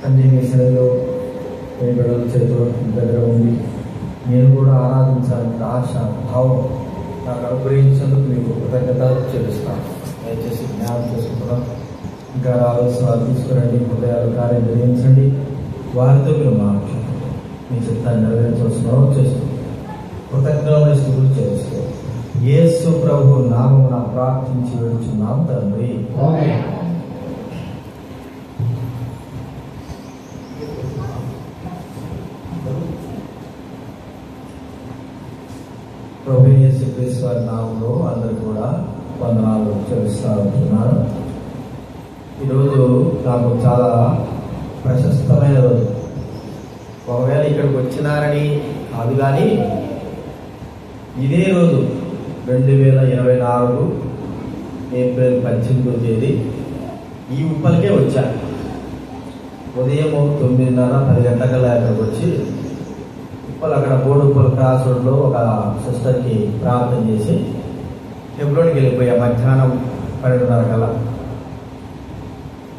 తండ్రి మీ సన్నిధిలో మీ బిడ్డల చేతిలో దగ్గర ఉంది నేను కూడా ఆరాధించాలని ఆశ భావం నాకు అనుగ్రహించేందుకు మీకు కృతజ్ఞత చెల్లిస్తాను. దయచేసి జ్ఞానం చేసుకుంటున్నాం. ఇంకా రావాల్సిన వారు తీసుకురండి, హృదయాలు కార్యం జరిగించండి. వారితో మీరు మాట్లాడండి. మీ చిత్తాన్ని నెరవేర్చవలసిన చేస్తూ కృతజ్ఞతలు స్థుతులు చేస్తూ యేసు ప్రభు నామమున ప్రార్థించి వేడుచున్నాం తండ్రి. ప్రభు యేసు క్రీస్తు వారి నామంలో అందరూ కూడా వందనాలు చెల్లిస్తూ ఉంటున్నారు. ఈరోజు నాకు చాలా ప్రశస్తమైన రోజు. ఒకవేళ ఇక్కడికి వచ్చినారని కాదు, కానీ ఇదే రోజు 2024 ఏప్రిల్ 18వ తేదీ ఈ ఉప్పలకే వచ్చాను. ఉదయం 9:30-10 గంటలకల్లా అక్కడికి వచ్చి ఉప్పలు అక్కడ బోడుప్పల క్రాస్ రోడ్లో ఒక సిస్టర్కి ప్రార్థన చేసి హెబ్రోన్కి వెళ్ళిపోయా మధ్యాహ్నం 12:30 కల్లా.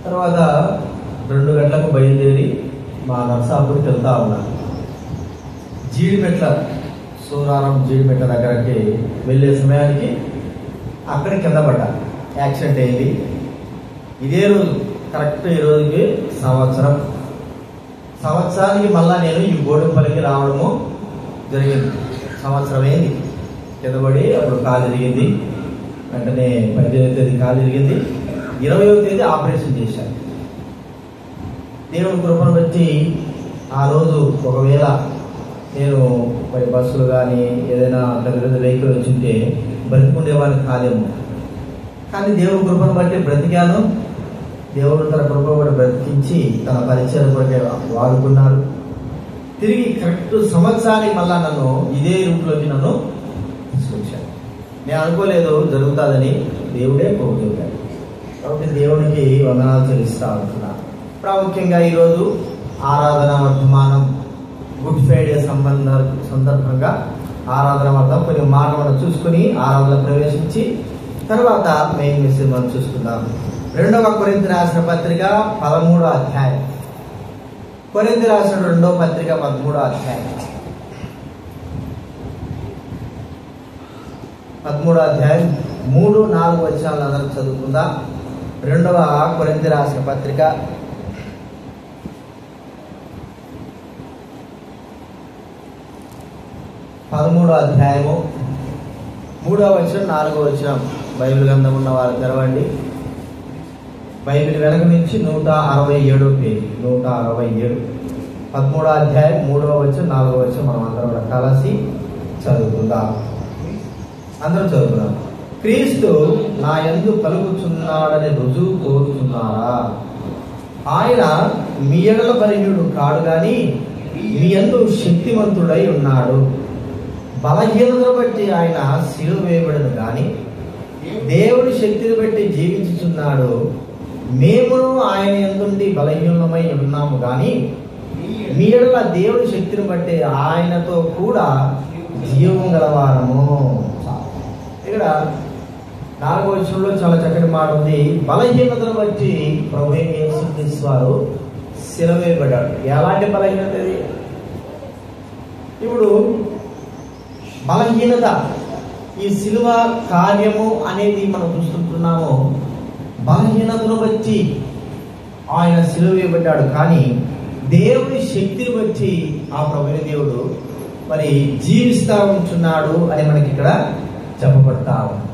తర్వాత 2 గంటలకు బయలుదేరి మా నర్సాపూర్కి వెళ్తా ఉన్నాను. జీడిమెట్ల సూరారం జీడిమెట్ల దగ్గరకి వెళ్ళే సమయానికి అక్కడ కింద పడ్డా, యాక్సిడెంట్ అయింది. ఇదే రోజు కరెక్ట్ ఈ రోజుకి సంవత్సరానికి మళ్ళా నేను ఈ బోడుపల్లికి రావడము జరిగింది. సంవత్సరం అయింది కింద పడి. అప్పుడు కాలు ఇరిగింది. వెంటనే 18వ తేదీ కాలు ఇరిగింది. 20వ తేదీ ఆపరేషన్ చేశాను. దేవుని కృపను బట్టి ఆ రోజు ఒకవేళ నేను మరి బస్సులు కానీ ఏదైనా పెద్ద వెహికల్ వచ్చింటే బ్రతికుండేవాడిని కాదేమో. కానీ దేవుని కృపను బట్టి బ్రతికాను. దేవుడు తన కృప కూడా బ్రతికించి తన పరిచయం కూడా వాడుకున్నాడు. తిరిగి కరెక్ట్ సంవత్సరానికి మళ్ళా నన్ను ఇదే రూట్లోకి నన్ను తీసుకొచ్చాడు. నేను అనుకోలేదు జరుగుతుందని, దేవుడే కోరుకుంటాడు. కాబట్టి దేవునికి వందనాలు చెల్లిస్తా ఉంటున్నాను. ప్రాముఖ్యంగా ఈరోజు ఆరాధన వర్తమానం గుడ్ ఫ్రైడే సందర్భంగా ఆరాధన వర్తం కొన్ని మాటలను చూసుకుని ఆరాధన ప్రవేశించి తర్వాత మెయిన్ మెసేజ్ మనం చూసుకుందాం. 2వ కొరింథీ రాసిన పత్రిక 13వ అధ్యాయం. కొరింథీ రాసిన 2వ పత్రిక 13వ అధ్యాయం. 13వ అధ్యాయం 3-4 వచనాలను అందరం చదువుకుందాం. 2వ కొరింథీ రాసిన పత్రిక 13వ అధ్యాయము 3వ వచనం 4వ వచనం. బైబిల్ గ్రంథం ఉన్న వారు తెరవండి. బైబిల్ వెనక నుంచి 167వ పేజీ 167. 13వ అధ్యాయం 3వ వచనం 4వ వచనం మనం అందరం కూడా కలిసి చదువుకుందాం. అందరూ చదువుకుందాం. క్రీస్తు నా యందు పలుకుచున్నాడని రుజువు కోరుతున్నారా? ఆయన మీ ఎడల బలహీనుడు కాడు గాని మీ యందు శక్తివంతుడై ఉన్నాడు. బలహీనతను బట్టి ఆయన సిలువ వేయబడను గాని దేవుడి శక్తిని బట్టి జీవించుచున్నాడు. మేమును ఆయన యందుండి బలహీనమై ఉన్నాము గాని మీ ఎడల దేవుడి శక్తిని బట్టి ఆయనతో కూడా జీవం గలవారము. ఇక్కడ 4వ వచనంలో చాలా చక్కటి మాట ఉంది. బలహీనతను బట్టి ప్రభువైన యేసుక్రీస్తు వారు సిలువ వేయబడ్డాడు. ఎలాంటి బలహీనత ఇది? ఇప్పుడు బలహీనత, ఈ సిలువ కార్యము అనేది మనం చూస్తుంటున్నాము. బలహీనతను బట్టి ఆయన సిలువ వేయబడ్డాడు. కానీ దేవుడి శక్తిని బట్టి ఆ ప్రభువైన దేవుడు మరి జీవిస్తా ఉంటున్నాడు అని మనకి ఇక్కడ చెప్పబడతా ఉంది.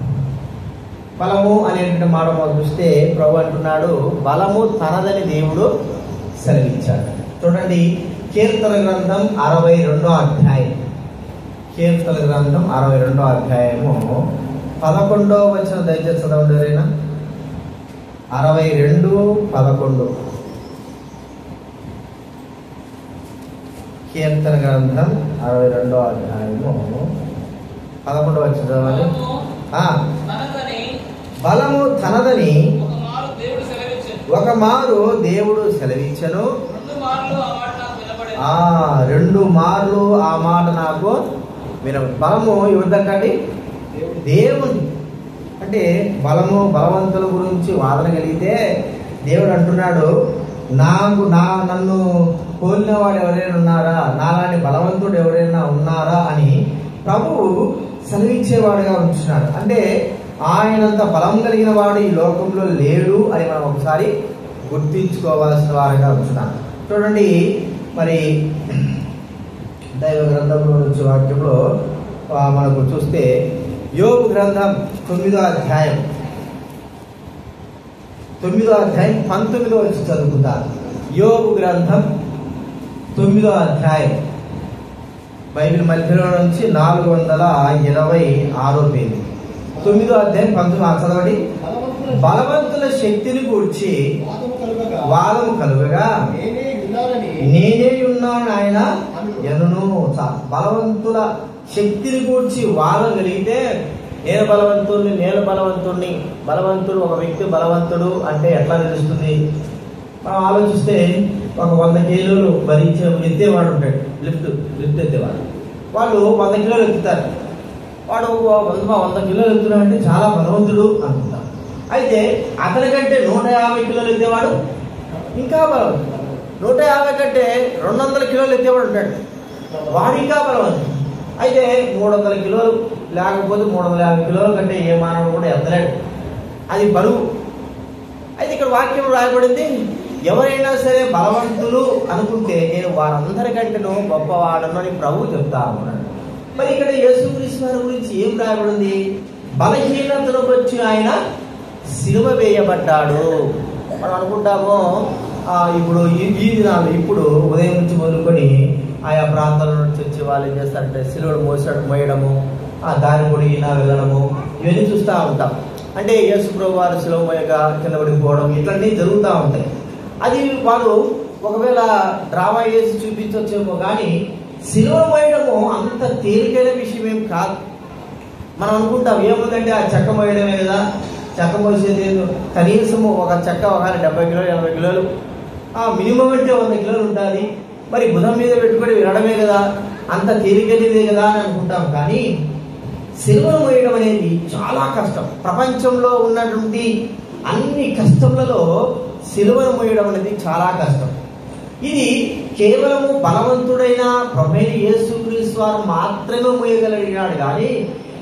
బలము అనేటువంటి మాట మనం చూస్తే ప్రభు అంటున్నాడు, బలము తనదని దేవుడు సెలవిచ్చాడు. చూడండి, కీర్తన గ్రంథం 62వ అధ్యాయం. కీర్తన గ్రంథం 62వ అధ్యాయము 11వ వచనం దయచేసి చదవండి ఎవరైనా. 62:11. కీర్తన గ్రంథం 62వ అధ్యాయము 11వ వచనం చదవాలి. బలము తనదని ఒక మారు దేవుడు సెలవిచ్చను. 2 మార్లు ఆ మాట నాకు వినవు. బలము ఎవరిదక్కండి? దేవుని. అంటే బలము బలవంతుల గురించి వాదన కలిగితే దేవుడు అంటున్నాడు, నన్ను పోలిన వాడు ఎవరైనా ఉన్నారా, నాలాంటి బలవంతుడు ఎవరైనా ఉన్నారా అని ప్రభువు సెలవిచ్చేవాడుగా ఉంటున్నాడు. అంటే ఆయనంత బలం కలిగిన వాడు ఈ లోకంలో లేడు అని మనం ఒకసారి గుర్తించుకోవాల్సిన వారుగా ఉంటున్నాం. చూడండి, మరి దైవ గ్రంథంలో వచ్చే వాక్యంలో మనకు చూస్తే యోబు గ్రంథం 9వ అధ్యాయం 19వ వచ్చి చదువుకుంటారు. యోబు గ్రంథం 9వ అధ్యాయం బైబిల్ మధ్యలో నుంచి 426 పేజీ. 9వ అధ్యాయం 19 చదవండి. బలవంతుల శక్తిని గూర్చి వాదము కలుగగా నేనే ఉన్నాను ఆయన ఎనును. బలవంతుల శక్తిని గూర్చి వాదం కలిగితే నేను బలవంతుడిని. బలవంతుడు, ఒక వ్యక్తి బలవంతుడు అంటే ఎట్లా తెలుస్తుంది? మనం ఆలోచిస్తే ఒక 100 కిలోలు ఎత్తేవాడు ఉంటాడు, లిఫ్ట్ ఎత్తేవాడు. వాళ్ళు 100 కిలోలు ఎత్తుతారు. వాడు 100 కిలోలు ఎత్తున్నా అంటే చాలా బలవంతుడు అనుకుంటారు. అయితే అతనికంటే 150 కిలోలు ఎత్తేవాడు ఇంకా బలవంతుడు. 150 కంటే 200 కిలోలు ఎత్తేవాడు ఉంటాడు, వాడు ఇంకా బలవంతుడు. అయితే 300 కిలోలు లేకపోతే 350 కిలోల కంటే ఏ మానవుడు కూడా ఎత్తలేడు, అది బరువు. అయితే ఇక్కడ వాక్యం రాయబడింది, ఎవరైనా సరే బలవంతులు అనుకుంటే నేను వారందరికంటేనూ గొప్పవాడను అని ప్రభువు చెప్తా ఉన్నాడు. మరి ఇక్కడ యేసుక్రీస్తు వారి గురించి ఏం రాయబడింది? బలహీనతను వచ్చి ఆయన సిలువ వేయబడ్డాడు. మనం అనుకుంటాము ఇప్పుడు ఈ దినాలు, ఇప్పుడు ఉదయం నుంచి మొదలుకొని ఆయా ప్రాంతాల నుంచి వచ్చి వాళ్ళు ఏం చేస్తారంటే సిలువను మోయడము, దారి పొడిగిన వెళ్ళడము, ఇవన్నీ చూస్తూ ఉంటాం. అంటే యేసు ప్రభు వారు సిలువ మోయగా కింద పడిపోవడం ఇట్లన్నీ జరుగుతూ ఉంటాయి. అది వాళ్ళు ఒకవేళ డ్రామా వేసి చూపించవచ్చేమో కానీ సిలువ మోయడము అంత తేలికైన విషయం ఏం కాదు. మనం అనుకుంటాం ఏముందంటే ఆ చెక్క మోయడమే కదా, చెక్క మోసేది కనీసం ఒక చెక్క ఒక 70 కిలోలు 80 కిలోలు మినిమం అంటే 100 కిలోలు ఉంటుంది. మరి బుధం మీద పెట్టుబడి వినడమే కదా, అంత తేలికైనదే కదా అని అనుకుంటాం. కానీ సిలువను మోయడం అనేది చాలా కష్టం. ప్రపంచంలో ఉన్నటువంటి అన్ని కష్టములలో సిలువను మోయడం అనేది చాలా కష్టం. ఇది కేవలము బలవంతుడైన ప్రభువైన యేసుక్రీస్తు వారు మాత్రమే మోయగలిగినాడు కానీ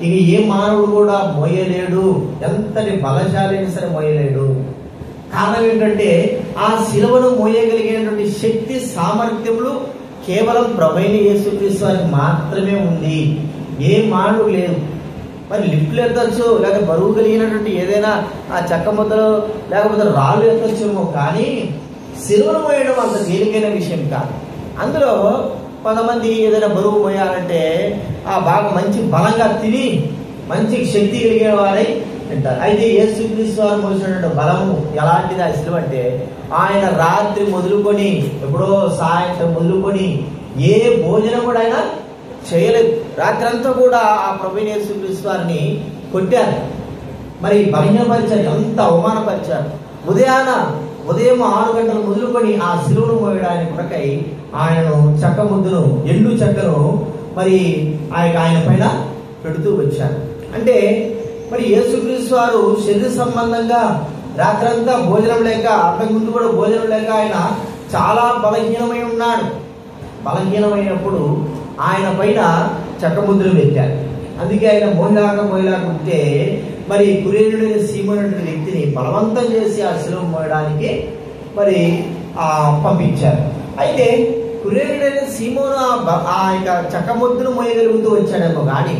ఇక ఏ మానవుడు కూడా మోయలేడు. ఎంతటి బలశాలి అయినా సరే మోయలేడు. కారణం ఏంటంటే ఆ సిలువను మోయగలిగేటువంటి శక్తి సామర్థ్యములు కేవలం ప్రభువైన యేసుక్రీస్తు వారికి మాత్రమే ఉంది, ఏ మానవుడు లేదు. మరి లిఫ్ట్లు ఎత్తచ్చు, లేకపోతే బరువు కలిగినటువంటి ఏదైనా ఆ చెక్క ముద్దలు లేకపోతే రాళ్ళు ఎత్తచ్చేమో కానీ సిలువను మోయడం అంత తేలికైన విషయం కాదు. అందులో కొంతమంది ఏదైనా బరువు మోయాలంటే బాగా మంచి బలంగా తిని మంచి శక్తి కలిగిన వారై తింటారు. అయితే యేసుక్రీస్తు వారు మోసినటువంటి బలము ఎలాంటిది ఆ సిలువ అంటే ఆయన రాత్రి మొదలుకొని ఎప్పుడో సాయంత్రం మొదలుకొని ఏ భోజనం కూడా ఆయన చేయలేదు. రాత్రి అంతా కూడా ఆ ప్రభువైన యేసుక్రీస్తు వారిని కొట్టారు, మరి బలహీనపరిచారు, ఎంత అవమానపరిచారు. ఉదయం 6 గంటలు మొదలుకొని ఆ సిలువను మోయడానికి కొరకై ఆయనను చెక్క ముద్దును, ఎండు చెక్కను మరి ఆయన పైన పెడుతూ వచ్చారు. అంటే మరి యేసుక్రీస్తు వారు శరీర సంబంధంగా రాత్రంతా భోజనం లేక, అంతకు ముందు కూడా భోజనం లేక ఆయన చాలా బలహీనమై ఉన్నాడు. బలహీనమైనప్పుడు ఆయన పైన చెక్క ముద్దులు పెట్టారు. అందుకే ఆయన మోయలాగా ఉంటే మరి కురేనుడైన సీమోను అనే వ్యక్తిని బలవంతం చేసి ఆ సిలువ మోయడానికి మరి పంపించారు. అయితే కురేనుడైన సీమోను ఆ యొక్క చెక్క ముద్దును మోయగలుగుతూ వచ్చాడేమో కానీ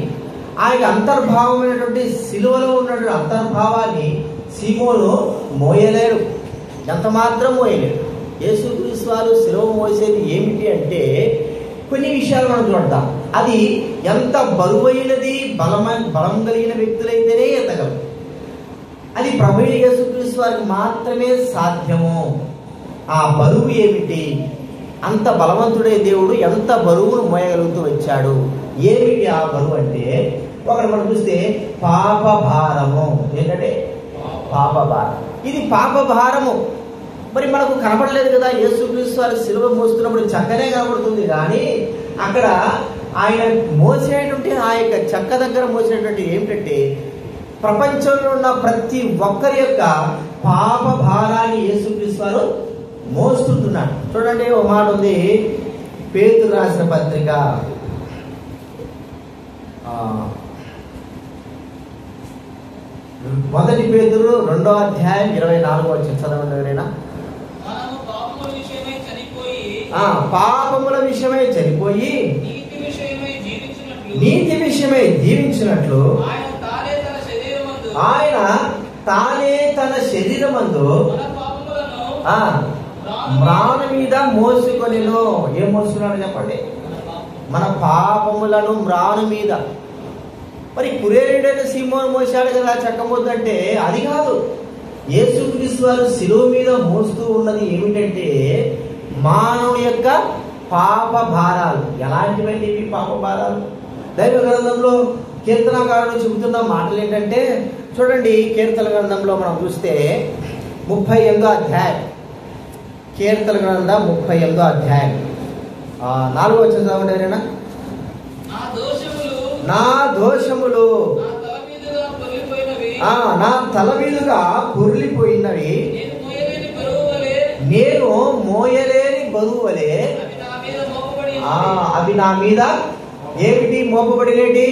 ఆ యొక్క అంతర్భావమైనటువంటి సిలువలో ఉన్నటువంటి అంతర్భావాన్ని సీమోను మోయలేడు, ఎంత మాత్రం మోయలేడు. యేసుక్రీస్తు వారు సిలువ మోసేది ఏమిటి అంటే కొన్ని విషయాలు మనం చూడతాం. అది ఎంత బరువైనది, బలం కలిగిన వ్యక్తులైతేనే ఎత్తగలరు. అది ప్రభువైన యేసుక్రీస్తు వారికి మాత్రమే సాధ్యము. ఆ బరువు ఏమిటి? అంత బలవంతుడే దేవుడు ఎంత బరువును మోయగలుగుతూ వచ్చాడు. ఏమిటి ఆ బరువు అంటే ఒకటి మనం చూస్తే పాప భారము. ఏంటంటే పాప భారం. ఇది పాప భారము. మరి మనకు కనపడలేదు కదా, యేసుక్రీస్తు వారి సిలువ మోస్తున్నప్పుడు చక్కనే కనబడుతుంది కానీ అక్కడ ఆయన మోసేటువంటి ఆ యొక్క చెక్క దగ్గర మోసినటువంటి ఏమిటంటే ప్రపంచంలో ఉన్న ప్రతి ఒక్కరి యొక్క పాప భారాన్ని యేసు యేసుక్రీస్తు వారు మోస్తుంటున్నాడు. చూడండి, ఒక మాట ఉంది, పేతురు రాసిన పత్రిక 1 పేతురు 2వ అధ్యాయం 24వ వచనం చదవండి ఎవరైనా. పాపముల విషయమై చనిపోయి నీతి విషయమై జీవించినట్లు ఆయన తానే తన శరీరమందు మ్రాను మీద మోసుకొనెను. ఏం మోస్తున్నాడు చెప్పండి? మన పాపములను మ్రాను మీద. మరి కురేరుడైన సీమోను మోసాడు కదా చెక్కమొద్దంటే, అది కాదు. యేసుక్రీస్తు వారు శిలువ మీద మోస్తూ ఉన్నది ఏమిటంటే మానవుని యొక్క పాప భారాలు. ఎలాంటివండి ఇవి పాప భారాలు? దైవ గ్రంథంలో కీర్తనకారుడు చెబుతున్న మాటలు ఏంటంటే, చూడండి, కీర్తన గ్రంథంలో మనం చూస్తే 38వ అధ్యాయం, కీర్తన గ్రంథం 38వ అధ్యాయం 4వ వచనం చదవండి ఎవరైనా. నా దోషములు నా తల మీదుగా పొర్లిపోయినవి, నేను మోయలేని బరువు వలె అవి నా మీద ఏమిటి మోపబడినేటి?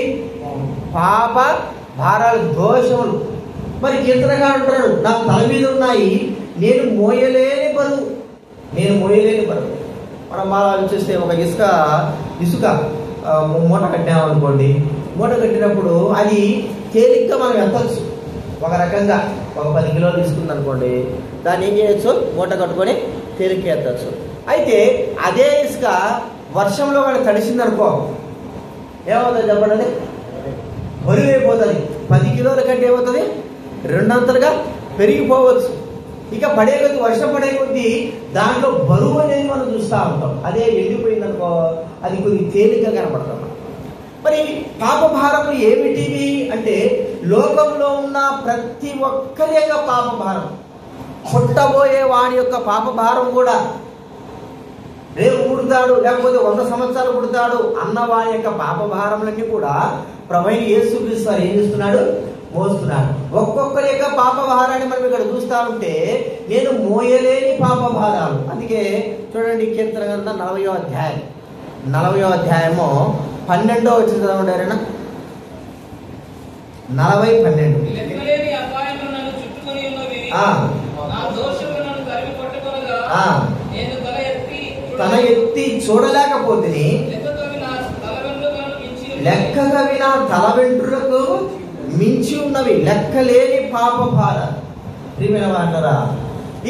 పాప భారాలు, దోషములు. మరి కీర్తనకారుడు అంటున్నాడు, నా తల మీద ఉన్నాయి, నేను మోయలేని బరువు. మనం ఆలోచిస్తే ఒక ఇసుక మూట కట్టామనుకోండి, మూట కట్టినప్పుడు అది తేలిగ్గా మనం ఎత్తచ్చు. ఒక రకంగా ఒక 10 కిలోలు తీసుకుంది అనుకోండి, దాన్ని ఏం చేయొచ్చు? మూట కట్టుకొని తేలిగ్గా ఎత్తచ్చు. అయితే అదే ఇసుక వర్షంలో కానీ తడిసిందనుకో, ఏమవుతుంది చెప్పండి? బరువు అయిపోతుంది. 10 కిలోల కంటే ఏమవుతుంది? 2 అంతలుగా పెరిగిపోవచ్చు. ఇక పడే కొద్ది, వర్షం పడే కొద్దీ దాంట్లో బరువు అనేది మనం చూస్తూ ఉంటాం. అదే ఎండిపోయిందనుకో, అది కొద్ది తేలిక కనపడతాం. మరి పాపభారము ఏమిటివి అంటే, లోకంలో ఉన్న ప్రతి ఒక్కరి యొక్క పాపభారం, పుట్టబోయే వాడి యొక్క పాపభారం కూడా, రేపు పుడతాడు లేకపోతే 100 సంవత్సరాలు పుడతాడు అన్న వాడి యొక్క పాపభారములన్నీ కూడా ప్రభువైన యేసుక్రీస్తు వారు ఏం చేస్తున్నాడు? మోస్తున్నాడు. ఒక్కొక్కరి యొక్క పాపభారాన్ని మనం ఇక్కడ చూస్తా ఉంటే, నేను మోయలేని పాపభారాలు. అందుకే చూడండి, కీర్తన గ్రంథం 40వ అధ్యాయం 12వ వచనం చదవండి ఎవరైనా. 40:12. తన ఎత్తి చూడలేకపోతే లెక్కగవి నా తల వెంట్రులకు మించి ఉన్నవి లెక్కలేని పాపభార. ప్రియమైన వారలారా,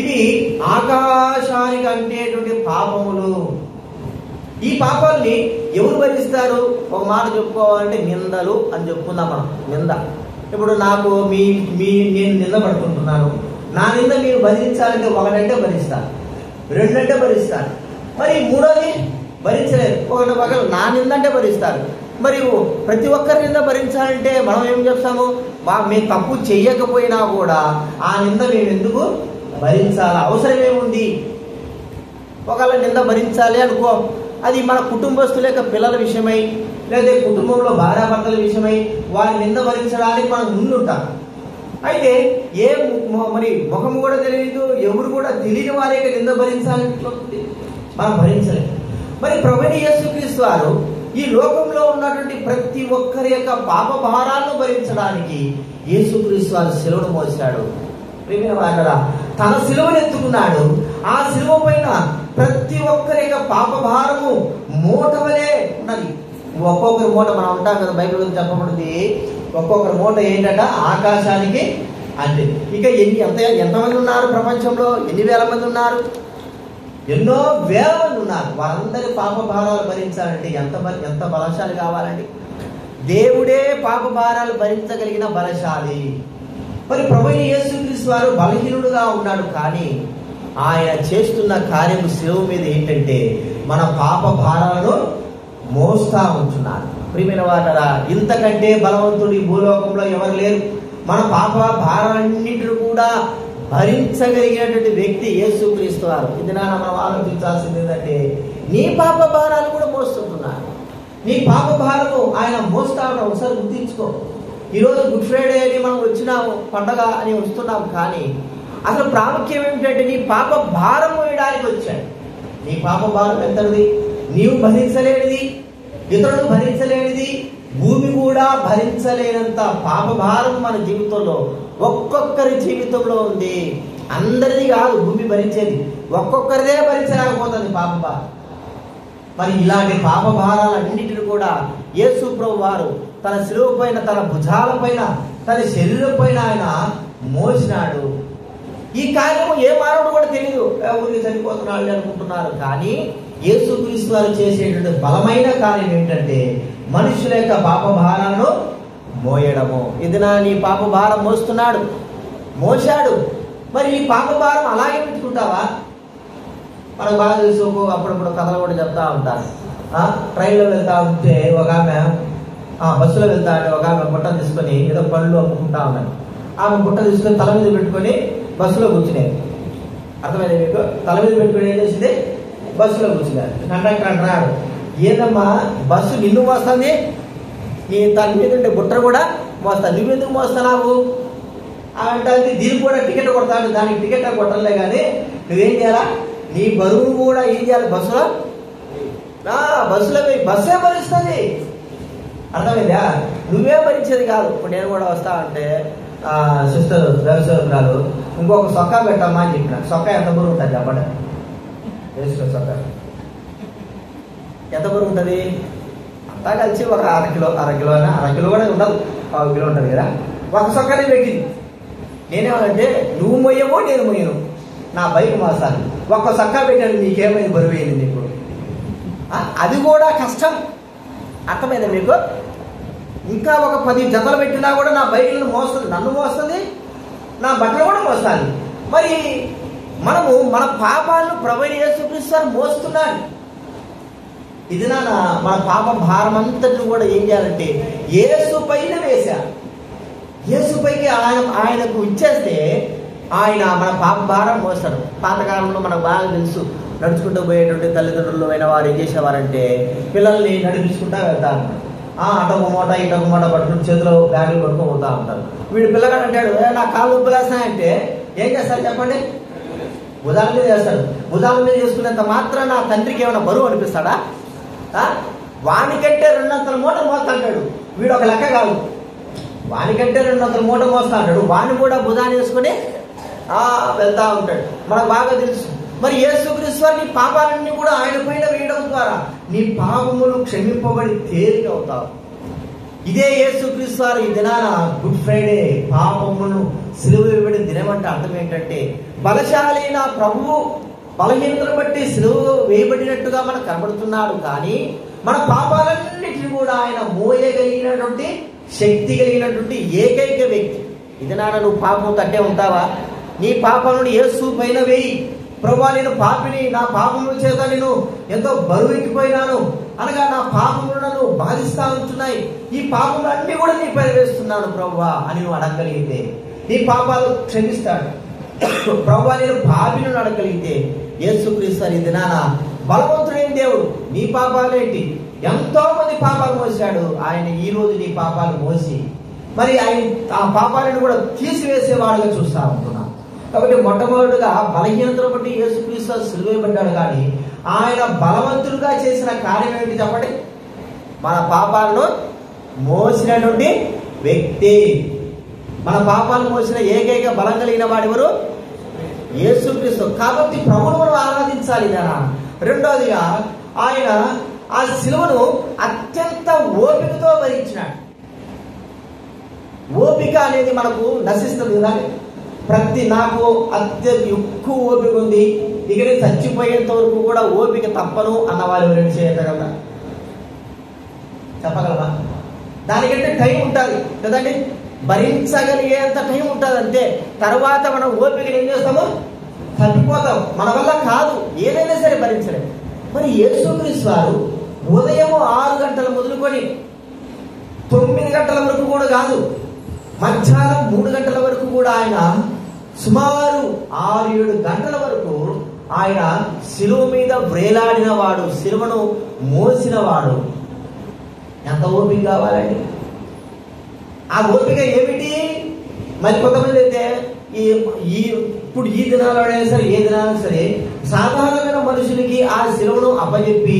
ఇవి ఆకాశానికి అంటేటువంటి పాపములు. ఈ పాపాలని ఎవరు భరిస్తారు? ఒక మాట చెప్పుకోవాలంటే నిందలు అని చెప్పుకుందాం మనం. నింద. ఇప్పుడు నాకు నేను నింద పడుతుంటున్నాను, నా నింద మీరు భరించాలంటే 1 అంటే భరిస్తాను, 2 అంటే భరిస్తాను, మరి 3వది భరించలేదు. ఒకటి నా నింద అంటే భరిస్తారు. మరి ప్రతి ఒక్కరి నింద భరించాలంటే మనం ఏం చెప్తాము? మేము తప్పు చెయ్యకపోయినా కూడా ఆ నింద మేము ఎందుకు భరించాలి? అవసరం ఏముంది? ఒకవేళ నింద భరించాలి అనుకో, అది మన కుటుంబస్తుల యొక్క పిల్లల విషయమై, లేదా కుటుంబంలో భార్యాభర్తల విషయమై వారి నింద భరించడానికి మనం ముందుంటాం. అయితే మరి ముఖము కూడా తెలియదు, ఎవరు కూడా తెలియని వారి యొక్క నింద భరించాలని మనం భరించలేదు. మరి ప్రభువైన యేసుక్రీస్తు వారు ఈ లోకంలో ఉన్నటువంటి ప్రతి ఒక్కరి యొక్క పాప భారాలను భరించడానికి యేసుక్రీస్తు వారు శిలువను మోసాడు. ప్రియమైన వారలారా, తన శిలువను ఎత్తుకున్నాడు. ఆ శిలువ పైన ప్రతి ఒక్కరి యొక్క పాప భారము మూట వలె ఉన్నది. ఒక్కొక్కరి మూట మనం ఉంటాం కదా, బైబిల్ గురించి చెప్పబడింది, ఒక్కొక్కరి మూట ఏంటంట? ఆకాశానికి అంటే. ఇక ఎంతమంది ఉన్నారు ప్రపంచంలో? ఎన్ని వేల మంది ఉన్నారు? ఎన్నో వేల మంది ఉన్నారు. వారందరి పాప భారాలు భరించాలంటే ఎంత బలశాలి కావాలండి? దేవుడే పాప భారాలు భరించగలిగిన బలశాలి. మరి ప్రభువైన యేసుక్రీస్తు వారు బలహీనుడుగా ఉన్నాడు, కానీ ఆయన చేస్తున్న కార్యము శిలువ మీద ఏంటంటే మన పాప భారాలను మోస్తా ఉంటున్నాడు. ప్రియమైన వారలారా, ఇంతకంటే బలవంతుడు ఈ భూలోకంలో ఎవరు లేరు. మన పాప భారాలన్నింటినీ కూడా భరించగలిగినటువంటి వ్యక్తి యేసుక్రీస్తు వారు. ఇది మనం ఆలోచించాల్సింది ఏంటంటే, నీ పాప భారాలు కూడా మోస్తుంటున్నాడు. నీ పాప భారము ఆయన మోస్తాడు. ఒకసారి గుర్తించుకో. ఈరోజు గుడ్ ఫ్రైడే అని మనం వచ్చినాము, పండగ అని వస్తున్నాం, కానీ అసలు ప్రాముఖ్యం ఏమిటంటే నీ పాప భారం మోయడానికి వచ్చాడు. నీ పాప భారం ఎంతది? నీవు భరించలేనిది, ఇతరులు భరించలేనిది, భూమి కూడా భరించలేనంత పాప భారం మన జీవితంలో, ఒక్కొక్కరి జీవితంలో ఉంది. అందరిది కాదు భూమి భరించేది, ఒక్కొక్కరిదే భరించలేకపోతుంది పాప భారం. మరి ఇలాంటి పాప భారాలన్నింటిని కూడా యేసు ప్రభువు వారు తన శిలువ పైన, తన భుజాల పైన, తన శరీరం పైన ఆయన మోసినాడు. ఈ కార్యము ఏ మానవుడు కూడా తెలియదు, ఊరికి చనిపోతున్నాడు అనుకుంటున్నారు. కానీ యేసుక్రీస్తు వారు చేసేటువంటి బలమైన కార్యం ఏంటంటే మనుషుల యొక్క పాప భారాలను మోయడము. ఇది నీ పాప భారం మోస్తున్నాడు, మోసాడు. మరి ఈ పాప భారం అలాగే పెట్టుకుంటావా? మనకు బాగా తెలుసు, అప్పుడప్పుడు కథలు కూడా చెప్తా ఉంటారు. ట్రైన్లో వెళ్తా ఉంటే ఒక ఆమె, బస్సులో వెళ్తా ఉంటే ఒక ఆమె బుట్ట తీసుకొని ఏదో పళ్ళు అమ్ముకుంటా ఉన్నాడు. ఆమె బుట్ట తీసుకొని తల మీద పెట్టుకొని బస్సులో కూర్చునేది. అర్థమైంది మీకు? తల మీద పెట్టుకుని ఏం చేసింది? బస్సులో కూర్చున్నారు. కండక్టర్ అంటున్నాడు, ఏదమ్మా బస్సు నిన్ను మోస్తుంది, నీ తల మీద ఉండే బుట్ట కూడా మోస్తా, నువ్వెందుకు మోస్తున్నావు అంటే దీనికి కూడా టికెట్ కొడతాడు. దానికి టికెట్ కొట్టలే కానీ నువ్వేం చేయాలా, నీ బరువును కూడా ఏం చేయాలి, బస్సులో బస్సే భరిస్తుంది. అర్థమైందా? నువ్వే భరించేది కాదు. ఇప్పుడు నేను కూడా వస్తా అంటే సిస్టర్ వ్యవసాయకురాలు ఇంకొక సొక్కా పెట్టమ్మా అని చెప్పిన. సొక్కా ఎంత బరువు ఉంటుంది చెప్పండి? వేసుకో సొక్కా ఎంత బరువు ఉంటుంది? అంతా కలిసి ఒక అర కిలో కూడా ఉండదు, 1/2 కిలో ఉంటుంది కదా. ఒక సొక్కానే పెట్టింది. నేనేమంటే నువ్వు మొయ్యమో నేను మొయ్యను, నా బైక్ మోస్తాను. ఒక్క సొక్కా పెట్టాను, నీకేమైంది బరువు అయింది నీకు? అది కూడా కష్టం. అర్థమైందా మీకు? ఇంకా ఒక 10 జతలు పెట్టినా కూడా నా బైక్లను మోస్తుంది, నన్ను మోస్తుంది, నా బట్టలు కూడా మోస్తుంది. మరి మనము మన పాపాలను ప్రభువైన యేసుక్రీస్తు వారు మోస్తున్నాడు. ఇది మన పాప భారం అంతటిని కూడా ఏం చేయాలంటే యేసు పైన వేశారు. యేసు పైకి ఆయనకు ఇచ్చేస్తే ఆయన మన పాప భారం మోస్తాడు. పాతకాలంలో మనకు బాగా తెలుసు, నడుచుకుంటూ పోయేటువంటి తల్లిదండ్రులు అయిన వారు ఏం చేసేవారంటే పిల్లల్ని నడిపించుకుంటా వెళ్తారు. అటొక మూట ఇటొక మూట పట్టుకుని చేతిలో బ్యాగులు పట్టుకొని పోతా ఉంటారు. వీడు పిల్లగాడు అంటాడు, నా కాళ్ళు నొప్పులేస్తాయంటే ఏం చేస్తారు చెప్పండి? భుజాల మీద వేస్తాడు. భుజాల మీద చేసుకునేంత మాత్రం నా తండ్రికి ఏమైనా బరువు అనిపిస్తాడా? వానికంటే 200 మూట మోస్తా అంటాడు. వీడు ఒక లెక్క కాదు, వానికంటే 200 మూట మోస్తా అంటాడు. వాడిని కూడా భుజాన్ని వేసుకుని వెళ్తా ఉంటాడు. మనకు బాగా తెలుసు. మరి యేసుక్రీస్తు వారు నీ పాపాలన్నీ కూడా ఆయన పైన వేయడం ద్వారా నీ పాపములు క్షమింపబడి తేలిక అవుతావు. ఇదే యేసుక్రీస్తు వారు ఈ దినాన గుడ్ ఫ్రైడే పాపములను సిలువ వేయబడిన దినం అంటే అర్థం ఏంటంటే బలశాలి అయిన ప్రభువు బలహీనతను బట్టి సిలువ వేయబడినట్టుగా మనకు కనబడుతున్నాడు. కానీ మన పాపాలన్నిటిని కూడా ఆయన మోయగలిగినటువంటి శక్తి కలిగినటువంటి ఏకైక వ్యక్తి. ఇది నువ్వు పాపం తట్టే ఉంటావా? నీ పాపాలను యేసు పైన వేయి. ప్రభువా, నేను పాపిని, నా పాపముల చేత నేను ఎంతో బరువెక్కిపోయినాను అనగా నా పాపములు నన్ను బాధిస్తా ఉంటున్నాయి, ఈ పాపములన్నీ కూడా నీ పైన వేస్తున్నాను ప్రభువా అని నువ్వు అడగగలిగితే నీ పాపాలు క్షమిస్తాడు. ప్రభువా, నేను పాపిని అడగగలిగితే యేసుక్రీస్తు ఈ దినాన బలవంతుడైన దేవుడు నీ పాపాలేంటి, ఎంతో మంది పాపాలు మోసాడు. ఆయన ఈ రోజు నీ పాపాలు మోసి మరి ఆయన ఆ పాపాలను కూడా తీసివేసేవాడుగా చూస్తా ఉంటున్నాను. కాబట్టి మొట్టమొదటిగా బలహీనతను బట్టి యేసుక్రీస్తు సిలువ వేయబడ్డాడు. కానీ ఆయన బలవంతుడుగా చేసిన కార్యం ఏంటి చెప్పండి? మన పాపాలను మోసినటువంటి వ్యక్తి. మన పాపాలు మోసిన ఏకైక బలం కలిగిన వాడెవరు? యేసుక్రీస్తు. కాబట్టి ప్రభువును మనం ఆరాధించాలి. రెండోదిగా ఆయన ఆ సిలువను అత్యంత ఓపికతో భరించినాడు. ఓపిక అనేది మనకు నశిస్తుంది కదా. నాకు ఎక్కువ ఓపిక ఉంది, ఇక నేను చచ్చిపోయేంత వరకు కూడా ఓపిక తప్పను అన్న వాళ్ళు ఎవరైనా చేయగలరా? చెప్పగలరా? దానికంటే టైం ఉంటుంది కదండి, భరించగలిగేంత టైం ఉంటుంది అంతే. తర్వాత మనం ఓపికను ఏం చేస్తాము? తప్పిపోతాం, మన వల్ల కాదు, ఏదైనా సరే భరించలేము. మరి యేసుక్రీస్తు వారు ఉదయం 6 గంటలు మొదలుకొని 9 గంటల వరకు కూడా కాదు, మధ్యాహ్నం 3 గంటల వరకు కూడా ఆయన సుమారు 6-7 గంటల వరకు ఆయన శిలువ మీద వ్రేలాడిన వాడు, శిలువను మోసిన వాడు. ఎంత ఓపిక కావాలండి? ఆ ఓపిక ఏమిటి? మరి కొంతమంది అయితే ఈ ఇప్పుడు ఈ దినాలైనా సరే ఏ దినాలైనా సరే సాధారణమైన మనుషులకి ఆ శిలువను అప్పచెప్పి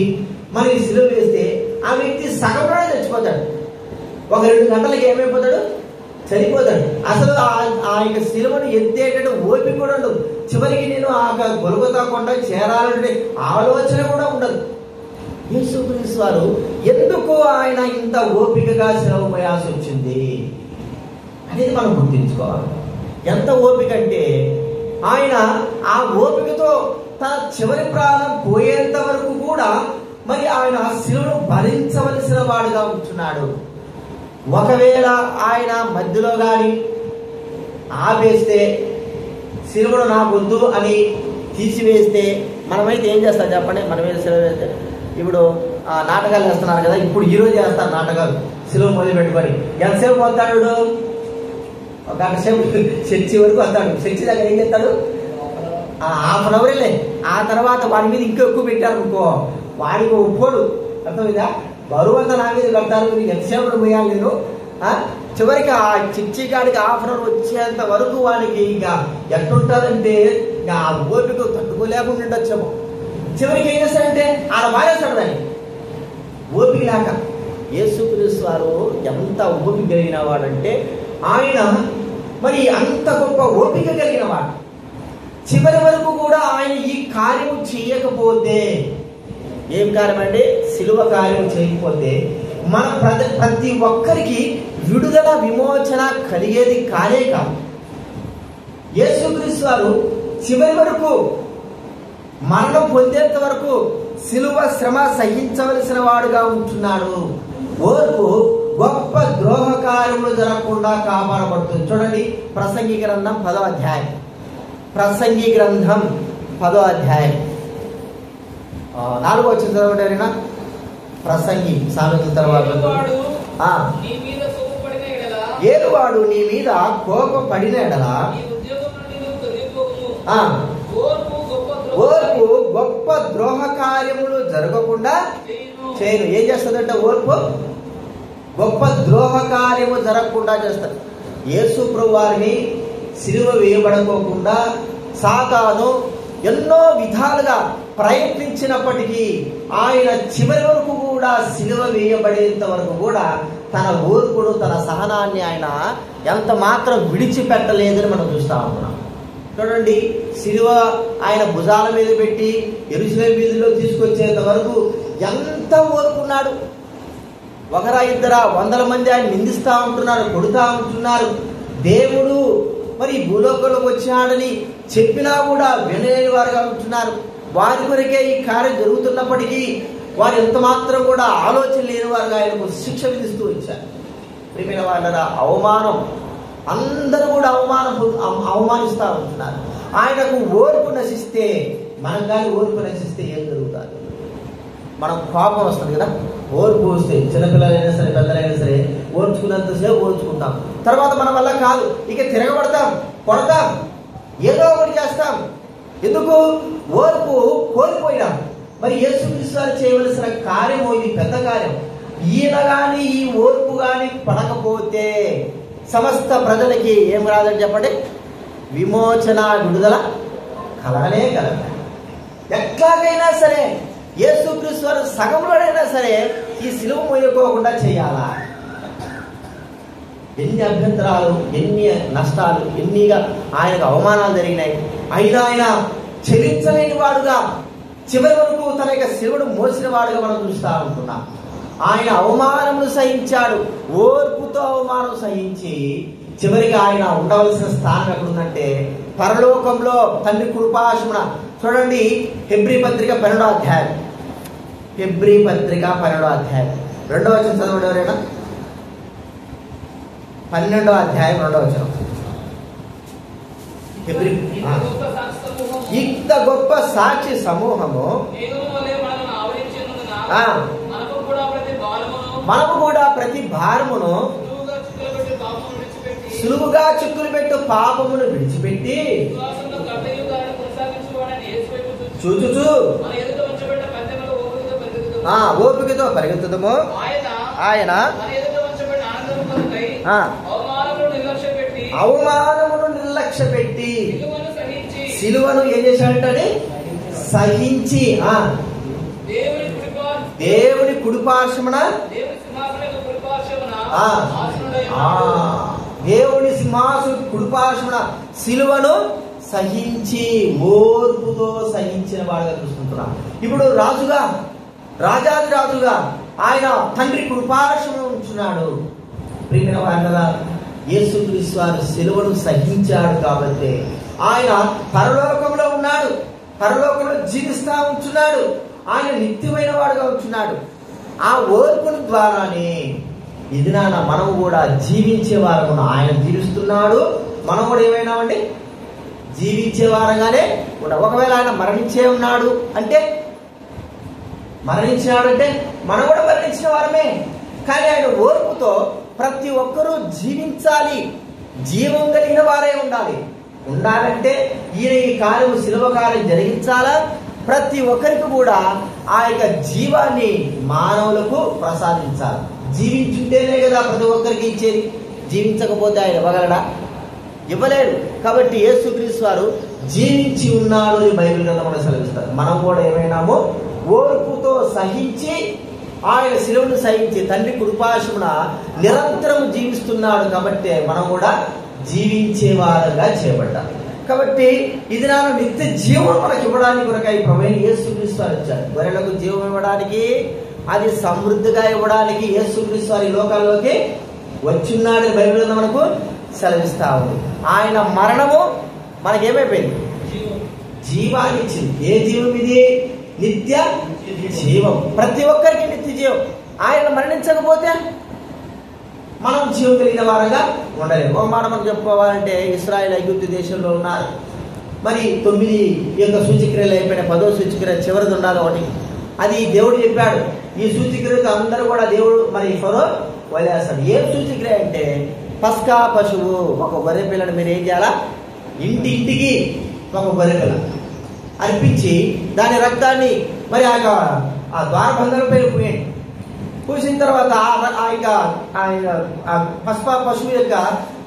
మనకి శిలువ వేస్తే ఆ వ్యక్తి సగంలోనే చచ్చిపోతాడు. ఒక 2 గంటలకి ఏమైపోతాడు? చనిపోతాడు. అసలు ఆ యొక్క శిలువను ఎత్తేటట్టు ఓపిక కూడా ఉండదు. చివరికి నేను ఆ గొల్గొతా కొండ చేరాలంటే ఆలోచన కూడా ఉండదు. యేసుక్రీస్తు వారు ఎందుకు ఆయన ఇంత ఓపికగా శిలువ మోయాల్సి వచ్చింది అనేది మనం గుర్తించుకోవాలి. ఎంత ఓపిక అంటే ఆయన ఆ ఓపికతో తన చివరి ప్రాణం పోయేంత వరకు కూడా మరి ఆయన ఆ శిలువను భరించవలసిన వాడుగా ఉంటున్నాడు. ఒకవేళ ఆయన మధ్యలో కానీ ఆపేస్తే, శిలువను నాకు వద్దు అని తీసివేస్తే మనమైతే ఏం చేస్తాం చెప్పండి? మనమైతే శిలువ వేస్తే ఇప్పుడు నాటకాలు వేస్తున్నారు కదా, ఇప్పుడు ఈరోజు చేస్తారు నాటకాలు. శిలువ మొదలు పెట్టుకొని ఎంతసేపు వస్తాడు? ఒక గంట సేపు చర్చి వరకు వస్తాడు. చర్చి దగ్గర ఏం చేస్తాడు? హాఫ్ అన్ అవర్ వెళ్ళే. ఆ తర్వాత వాడి మీద ఇంకా ఎక్కువ పెట్టారు అనుకో, వాడికి ఒప్పుకోడు. అర్థమైందా? బరువు అంతా నా మీద కడతారు, మీరు ఎంతసేపు పోయాలి నేను. చివరికి ఆ చర్చి కాడికి హాఫ్ అన్ అవర్ వచ్చేంత వరకు వాడికి ఇంకా ఎట్లుంటారంటే ఇంకా ఆ ఓపిక తట్టుకోలేకుండా ఉండొచ్చేమో. చివరికి ఏం చేస్తాడంటే ఆడ మారేస్తాడు దాన్ని ఓపిక లేక. యేసుక్రీస్తు వారు ఎంత ఓపిక కలిగిన వాడంటే ఆయన మరి అంత గొప్ప ఓపిక కలిగిన వాడు. చివరి వరకు కూడా ఆయన ఈ కార్యము చేయకపోతే, ఏం కార్యం అంటే శిలువ కార్యం చేయకపోతే మన ప్రతి ఒక్కరికి విడుదల విమోచన కలిగేది కానే కాదు. యేసుక్రీస్తు వారు చివరి వరకు మరణం పొందేంత వరకు శిలువ శ్రమ సహించవలసిన వాడుగా ఉంటున్నాడు. ఓర్పు గొప్ప ద్రోహ కార్యములు జరగకుండా కాపాడబడుతుంది. చూడండి, ప్రసంగి గ్రంథం 10వ అధ్యాయం. ప్రసంగి గ్రంథం 10వ అధ్యాయం 4వ వచనం చదవండి. ప్రసంగి సామెతల తర్వాత ఏలువాడు నీ మీద కోపపడిన ఎడల ఓర్పు గొప్ప ద్రోహ కార్యములు జరగకుండా చేయను. ఏం చేస్తుందంటే ఓర్పు గొప్ప ద్రోహ కార్యము జరగకుండా చేస్తారు. యేసు ప్రభువు వారిని సిలువ వేయబడుకోకుండా సాతాను ఎన్నో విధాలుగా ప్రయత్నించినప్పటికీ ఆయన చివరి వరకు కూడా సిలువ వేయబడేంత వరకు కూడా తన ఓర్పును తన సహనాన్ని ఆయన ఎంత మాత్రం విడిచిపెట్టలేదని మనం చూస్తా ఉన్నాం. చూడండి, సిలువ ఆయన భుజాల మీద పెట్టి యెరూషలేము వీధిలో తీసుకొచ్చేంత వరకు ఎంత ఓర్పున్నాడు. ఒకరా ఇద్దరా 100 మంది ఆయన నిందిస్తూ ఉంటున్నారు, కొడుతూ ఉంటున్నారు. దేవుడు మరి భూలోకంలోకి వచ్చాడని చెప్పినా కూడా వినలేని వారుగా ఉంటున్నారు. వారి కొరకే ఈ కార్యం జరుగుతున్నప్పటికీ వారు ఎంత మాత్రం కూడా ఆలోచన లేని వారుగా ఆయనకు శిక్ష విధిస్తూ వచ్చారు. ప్రియమైన వాళ్ళ అవమానం, అందరూ కూడా అవమానిస్తూ ఉంటున్నారు. ఆయనకు ఓర్పు నశిస్తే, మనం కానీ ఓర్పు నశిస్తే ఏం జరుగుతుంది? మనం కోపం వస్తుంది కదా, ఓర్పు వస్తే చిన్నపిల్లలైనా సరే పెద్దలైనా సరే ఓర్చుకున్నంతసేపు ఓర్చుకుంటాం. తర్వాత మన వల్ల కాదు, ఇక తిరగబడతాం, కొడతాం, ఏదో ఒకటి చేస్తాం. ఎందుకు? ఓర్పు కోల్పోయినాం. మరి యేసుక్రీస్తు వారు చేయవలసిన కార్యము ఇది పెద్ద కార్యం. ఈయన కానీ ఈ ఓర్పు కానీ పడకపోతే సమస్త ప్రజలకి ఏం రాదని చెప్పండి? విమోచన, విడుదల కలగనే కలగ. ఎట్లాగైనా సరే యేసుక్రీస్తు వారు సగంలోనైనా సరే ఈ సిలువ మోయకోకుండా చేయాలా? ఎన్ని అభ్యంతరాలు, ఎన్ని నష్టాలు, ఎన్నిగా ఆయనకు అవమానాలు జరిగినాయి. అయినా ఆయన చెల్లించలేని వాడుగా చివరి వరకు తన యొక్క శిలువను మోసిన వాడుగా మనం చూస్తూ ఉంటున్నాం. ఆయన అవమానములు సహించాడు. ఓర్పుతో అవమానం సహించి చివరికి ఆయన ఉండవలసిన స్థానం ఎక్కడుందంటే పరలోకంలో తండ్రి కృపాశమున. చూడండి, హెబ్రీ పత్రిక 12వ అధ్యాయం. హెబ్రీ పత్రిక 12వ అధ్యాయం 2వ వచనం చదవండి ఎవరైనా. 12వ అధ్యాయం 2వ వచనం. ఇంత గొప్ప సాక్షి సమూహము మనము కూడా ప్రతి భారమును సులువుగా చిక్కులు పెట్టు పాపమును విడిచిపెట్టి చూచుచు ఓపికతో పరిగెత్తుదము. ఆయన అవమానమును నిర్లక్ష్య పెట్టి సిలువను ఏం చేశాడంటే సహించి దేవుని కుడిపార్శ్వమున దేవుని సింహాసన కుడిపార్శ్వమున సిలువను సహించి ఓర్పుతో సహించిన వాడుగా చూసుకుంటున్నాం. ఇప్పుడు రాజాది రాజుగా ఆయన తండ్రి కృపార్శ్వమున ఉంచున్నాడు. ప్రియమైన వారు, యేసుక్రీస్తు వారు సిలువను సహించాడు కాబట్టి ఆయన పరలోకంలో ఉన్నాడు, పరలోకంలో జీవిస్తా ఉంటున్నాడు, ఆయన నిత్యమైన వాడుగా ఉంటున్నాడు. ఆ ఓర్పుల ద్వారానే ఇది నాన్న మనం కూడా జీవించే వారము. ఆయన జీవిస్తున్నాడు, మనం కూడా ఏమైనామండి జీవించే వారంగానే కూడా. ఒకవేళ ఆయన మరణించాడంటే మనం కూడా మరణించిన వారమే. కానీ ఆయన ఓర్పుతో ప్రతి ఒక్కరూ జీవించాలి, జీవం కలిగిన వారే ఉండాలంటే ఈయన ఈ కార్యము శిలువ కార్యం జరిగించాలా. ప్రతి ఒక్కరికి కూడా ఆ యొక్క జీవాన్ని మానవులకు ప్రసాదించాలి. జీవించుంటేనే కదా ప్రతి ఒక్కరికి ఇచ్చేది. జీవించకపోతే ఆయన ఇవ్వగలడా? ఇవ్వలేడు. కాబట్టి యేసుక్రీస్తు వారు జీవించి ఉన్నాడు అని బైబిల్ గ్రంథంలో సెలవిస్తారు. మనం కూడా ఏమైనామో ఓర్పుతో సహించి ఆయన శిలువను సహించి తండ్రి కృపార్శ్వమున నిరంతరం జీవిస్తున్నాడు. కాబట్టి మనం కూడా జీవించే వారంగా చేయబడ్డాం. కాబట్టి ఇది నాన్న నిత్య జీవం మనకి ఇవ్వడానికి కొరకై ప్రభువైన యేసుక్రీస్తు వారు వచ్చారు. గొర్రెలకు జీవం ఇవ్వడానికి, అది సమృద్ధిగా ఇవ్వడానికి యేసుక్రీస్తు వారి లోకాల్లోకి వచ్చిన్నాడని బైబిల్ గ్రంథం మనకు సెలవిస్తా ఉంది. ఆయన మరణము మనకేమైపోయింది? జీవాన్ని ఇచ్చింది. ఏ జీవం ఇది? నిత్య జీవం. ప్రతి ఒక్కరికి నిత్య జీవం. ఆయన మరణించకపోతే మనం జీవం కలిగిన వారంగా ఉండలేము. ఒక మాట మనం చెప్పుకోవాలంటే ఇశ్రాయేలు ఐగుప్తు దేశంలో ఉన్నారు. మరి 9 యొక్క సూచక్రియలు అయిపోయిన 10వ సూచక్రియ చివరిది ఉండాలి ఒకటి. అది దేవుడు చెప్పాడు. ఈ సూచక్రియకు అందరూ కూడా దేవుడు మరి ఫరో వదిలేస్తాడు. ఏం సూచక్రియ అంటే పస్కా పశువు, ఒక గొర్రె పిల్లను మీరు ఏం చేయాలా? ఇంటింటికి ఒక గొర్రె పిల్ల అర్పించి దాని రక్తాన్ని మరి ఆ ద్వారబంధంపై పూయండి. పూసిన తర్వాత పశువు యొక్క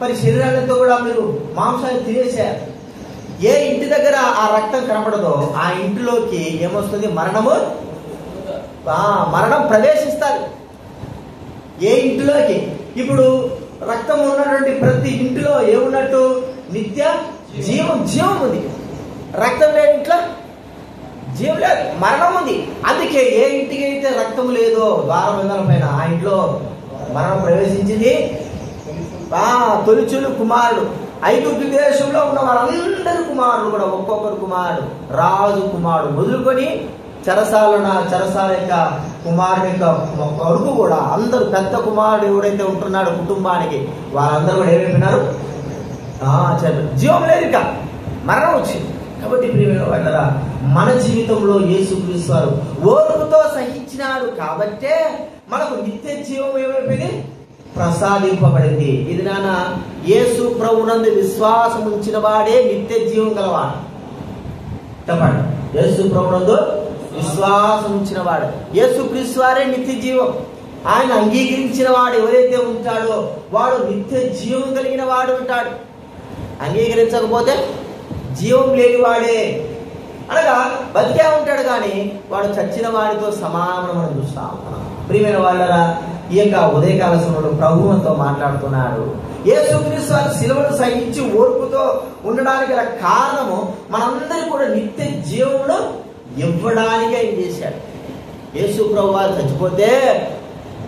మరి శరీరాలతో కూడా మీరు మాంసాన్ని తినేసారు. ఏ ఇంటి దగ్గర ఆ రక్తం కనపడదో ఆ ఇంటిలోకి ఏమొస్తుంది? మరణం ప్రవేశిస్తారు. ఏ ఇంటిలోకి? ఇప్పుడు రక్తం ఉన్నటువంటి ప్రతి ఇంటిలో ఏమున్నట్టు? నిత్య జీవం ఉంది. రక్తం లేని ఇంట్లో జీవం లేదు, మరణం ఉంది. అందుకే ఏ ఇంటికి అయితే రక్తం లేదో ద్వారబంధాల పైన ఆ ఇంట్లో మరణం ప్రవేశించింది. తొలిచూలు కుమారుడు, ఐగుప్తు దేశంలో ఉన్న వారందరి కుమారుడు కూడా ఒక్కొక్కరు కుమారుడు, రాజు కుమారుడు మొదలుకొని చెరసాల యొక్క కుమారుడు యొక్క కొడుకు కూడా అందరూ, పెద్ద కుమారుడు ఎవడైతే ఉంటున్నాడు కుటుంబానికి, వారందరూ కూడా ఏమైపోయినారు? జీవం లేదు, ఇక మరణం వచ్చింది. కాబట్టి ప్రియమైన వాళ్ళరా, మన జీవితంలో యేసుక్రీస్తు వారు ఓర్పుతో సహించినాడు కాబట్టే మనకు నిత్య జీవం ఏమైపోయింది? ప్రసాదింపబడింది. ఇది నాన్న యేసు ప్రభునందు విశ్వాసం ఉంచిన వాడే నిత్య జీవం గలవాడు. చెప్పండి, యేసు ప్రభునందు విశ్వాసం ఉంచిన వాడు, యేసుక్రీస్తు వారే నిత్య జీవం. ఆయన అంగీకరించిన వాడు ఎవరైతే ఉంటాడో వాడు నిత్య జీవం కలిగిన వాడు ఉంటాడు. అంగీకరించకపోతే జీవం లేని వాడే, అనగా బతికే ఉంటాడు కానీ వాడు చచ్చిన వాడితో సమానం మనం చూస్తాం. ప్రియమైన వాళ్ళరా, ఈ యొక్క ఉదయకాల సమయంలో ప్రభువుతో మాట్లాడుతున్నాడు. యేసుక్రీస్తు వారు శిలువను సహించి ఓర్పుతో ఉండడానికి గల కారణము మనందరికీ కూడా నిత్య జీవమును ఇవ్వడానికి ఆయన చేశాడు. యేసు ప్రభు వారు చచ్చిపోతే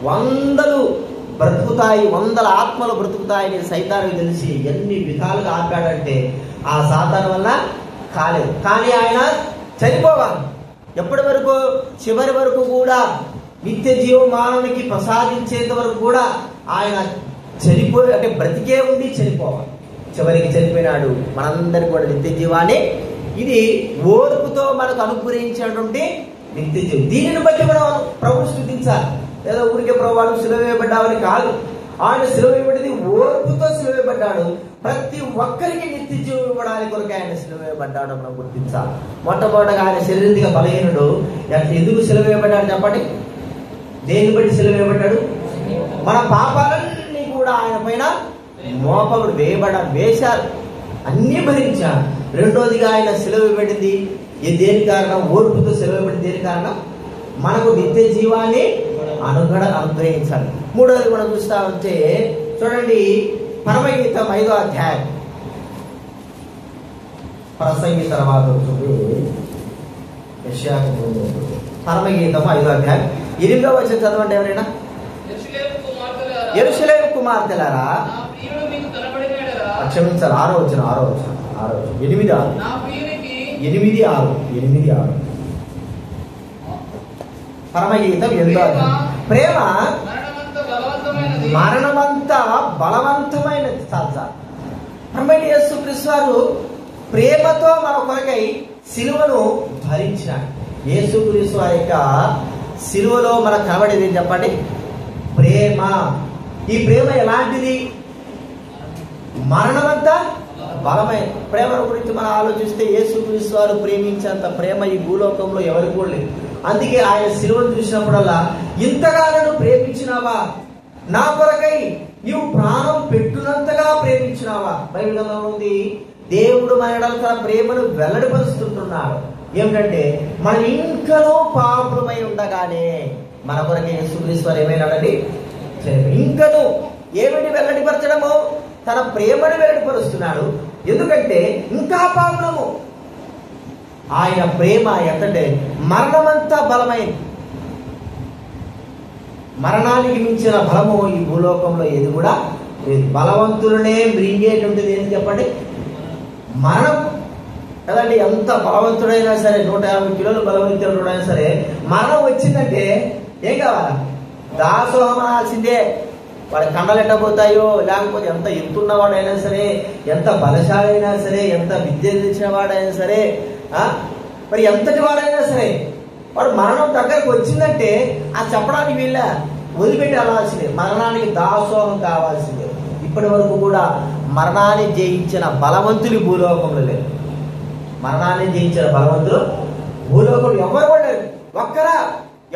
100 బ్రతుకుతాయి, 100 ఆత్మలు బ్రతుకుతాయని సైతానికి తెలిసి ఎన్ని విధాలుగా ఆపాడంటే ఆ సాతాను వల్ల కాలేదు. కానీ ఆయన చనిపోవాలి. ఎప్పటి వరకు? చివరి వరకు కూడా నిత్య జీవం మానవునికి ప్రసాదించేంత వరకు కూడా ఆయన చనిపోయి, అంటే బ్రతికే ఉండి చనిపోవాలి. చివరికి చనిపోయినాడు. మనందరికీ కూడా నిత్య జీవాన్ని, ఇది ఓర్పుతో మనకు అనుగ్రహించినటువంటి నిత్య జీవం. దీనిని బట్టి మనం ప్రభువు స్తుతించాలి. ఏదో ఊరికే ప్రభు సిలువ వేయబడ్డామని కాదు, ఆయన సిలువ వేయబడింది ఓర్పుతో సిలువ వేయబడ్డాడు. ప్రతి ఒక్కరికి నిత్య జీవం ఇవ్వడానికి కొరకు ఆయన సిలువ వేయబడ్డాడు మనం గుర్తించాలి. మొట్టమొదటిగా ఆయన శరీరంగా బలహీనుడు. ఎందుకు సిలువ వేయబడ్డాడు చెప్పండి? దేన్ని బట్టి సిలువ వేయబడ్డాడు? మన పాపాలన్నీ కూడా ఆయన పైన మోపముడు వేశారు, అన్నీ భరించారు. రెండోదిగా ఆయన సెలవు ఇవ్వబడింది దేని కారణం? ఓర్పుతో సెలవు ఇవ్వబడింది దేని కారణం? మనకు నిత్య జీవాన్ని అనుగ్రహించాలి. మూడోది మనం చూస్తా ఉంటే చూడండి, పరమగీతం 5వ అధ్యాయం, ప్రసంగి తర్వాత వస్తుంది పరమగీతం 5వ అధ్యాయం 8వ వచనం చదవండి ఎవరైనా. యెరూషలేము కుమార్తెలారా, క్షమించాలి 6వ వచనం 8:6 పరమగీతం 8వ అధ్యాయం. ప్రేమ మరణమంతా బలవంతమైనది. ప్రభువైన యేసుక్రీస్తు వారు ప్రేమతో మన కొరకై సిలువను భరించాడు. యేసుక్రీస్తు వారి యొక్క సిలువలో మనకు కనబడేది చెప్పండి, ప్రేమ. ఈ ప్రేమ ఎలాంటిది? మరణమంతా బలమైన ప్రేమ గురించి మనం ఆలోచిస్తే యేసుక్రీస్తు వారు ప్రేమించేంత ప్రేమ ఈ భూలోకంలో ఎవరికి కూడా లేదు. అందుకే ఆయన సిలువను చూసినప్పుడల్లా, ఇంతగా నన్ను ప్రేమించినావా, నా కొరకై నీవు ప్రాణం పెట్టునంతగా ప్రేమించినావా. బైబిల్ గ్రంథంలో ఉంది, దేవుడు మన ఎడల తన ప్రేమను వెల్లడిపరుస్తుంటున్నాడు. ఏమిటంటే, మనం ఇంకనూ పాపులమై ఉండగానే మన కొరకై యేసుక్రీస్తు వారు ఏమైనాడండి, ఇంకనూ ఏమిటి వెల్లడిపరచడము? తన ప్రేమను వెల్లడిపరుస్తున్నాడు. ఎందుకంటే ఇంకా పాపులము. ఆయన ప్రేమ ఎంతంటే మరణమంతా బలమైంది. మరణానికి మించిన బలము ఈ భూలోకంలో ఏది కూడా లేదు. బలవంతులనే మృంగేటువంటిది ఏంటి చెప్పండి? మరణం కదండి. ఎంత బలవంతుడైనా సరే, 150 కిలోలు బలవంతుడైనా సరే, మరణం వచ్చిందంటే ఏం కావాలా? దాసోహం అనాల్సిందే. వాడి కండలు ఎట్టబోతాయో, లేకపోతే ఎంత ఎత్తున్నవాడైనా సరే, ఎంత బలశాలైనా సరే, ఎంత విద్య తెచ్చిన వాడైనా సరే, మరి ఎంతటి వాడైనా సరే, వాడు మరణం దగ్గరకు వచ్చిందంటే ఆ చెప్పడానికి వీళ్ళ వదిలిపెట్టి వెళ్ళాల్సిందే. మరణానికి దాసోహం కావాల్సిందే. ఇప్పటి వరకు కూడా మరణాన్ని జయించిన బలవంతులు భూలోకంలో లేరు. మరణాన్ని జయించిన బలవంతులు భూలోకంలో ఎవరు కూడా లేరు. ఒక్కరా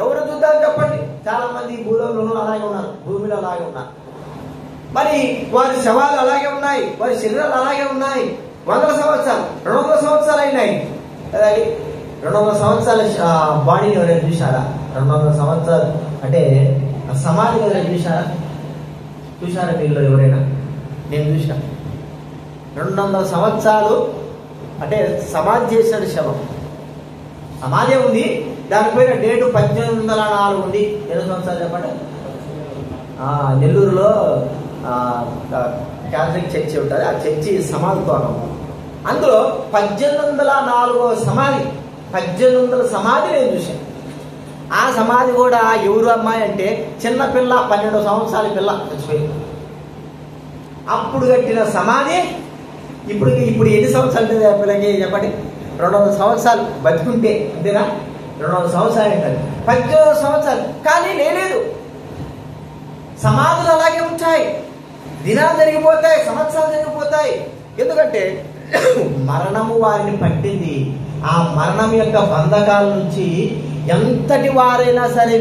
ఎవరు చూద్దాం చెప్పండి? చాలా మంది భూలోకంలో అలాగే ఉన్నారు, భూమిలో అలాగే ఉన్నారు. మరి వారి శవాలు అలాగే ఉన్నాయి, వారి శరీరాలు అలాగే ఉన్నాయి. 100 సంవత్సరాలు 200 సంవత్సరాలు అయినాయి కదా. 200 సంవత్సరాల బాడీని ఎవరైనా చూశారా? 200 సంవత్సరాలు అంటే సమాధిని ఎవరైనా చూశారా వీళ్ళు ఎవరైనా? నేను చూసిన 200 సంవత్సరాలు అంటే సమాధి చేసిన శవం. సమాధే ఉంది, దానిపైన డేటు 1804 ఉంది. ఎన్ని సంవత్సరాలు చెప్పండి? నెల్లూరులో క్యాథలిక్ చర్చి ఉంటుంది, ఆ చర్చి సమాధి తోటం. అందులో 1804 సమాధి, 1800 సమాధి నేను చూశాను. ఆ సమాధి కూడా ఎవరు అమ్మాయి అంటే చిన్న పిల్ల, 12 సంవత్సరాల పిల్ల చచ్చిపోయింది. అప్పుడు కట్టిన సమాధి ఇప్పుడు ఎన్ని సంవత్సరాలు పిల్లకి చెప్పండి? 200 సంవత్సరాలు బతుకుంటే అంతేనా? 200 సంవత్సరాలు అంటారు, 18 సంవత్సరాలు. కానీ లేదు, సమాధులు అలాగే ఉంటాయి. దినాలు జరిగిపోతాయి, సంవత్సరాలు జరిగిపోతాయి. ఎందుకంటే మరణము వారిని పట్టింది. ఆ మరణం యొక్క బంధకాల నుంచి ఎంతటి వారైనా సరే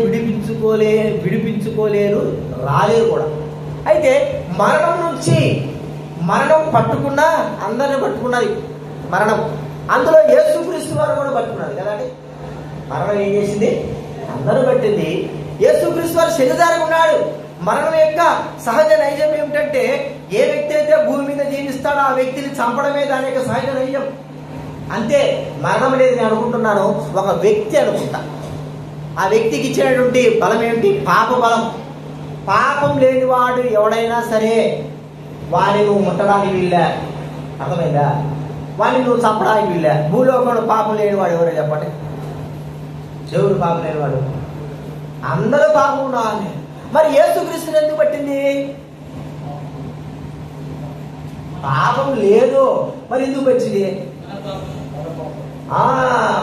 విడిపించుకోలేరు, రాలేరు కూడా. అయితే మరణం నుంచి, మరణం పట్టుకున్నా అందరిని పట్టుకున్నది మరణం. అందులో యేసుక్రీస్తు వారు కూడా పట్టుకున్నది కదండి. మరణం ఏం చేసింది? అందరూ పట్టింది. యేసుక్రీస్తు వారు శరీరధారిగా ఉన్నాడు. మరణం యొక్క సహజ నైజం ఏమిటంటే, ఏ వ్యక్తి అయితే భూమి మీద జీవిస్తాడో ఆ వ్యక్తిని చంపడమే దాని యొక్క సహజ నైజం. అంతే. మరణం అనేది నేను అనుకుంటున్నాను ఒక వ్యక్తి అనుకుంటా. ఆ వ్యక్తికి ఇచ్చినటువంటి బలం ఏమిటి? పాప బలం. పాపం లేనివాడు ఎవడైనా సరే వాడిని నువ్వు ముట్టడానికి వీళ్ళే. అర్థమైందా? వాడిని నువ్వు చంపడానికి వీళ్ళే. భూలోకంలో పాపం లేనివాడు ఎవరో చెప్పండి? దేవుడు పాపం లేనివాడు. అందరూ పాపం ఉండాలి. మరి యేసుక్రీస్తుని ఎందుకు పట్టింది? పాపం లేదు, మరి ఎందుకు వచ్చింది?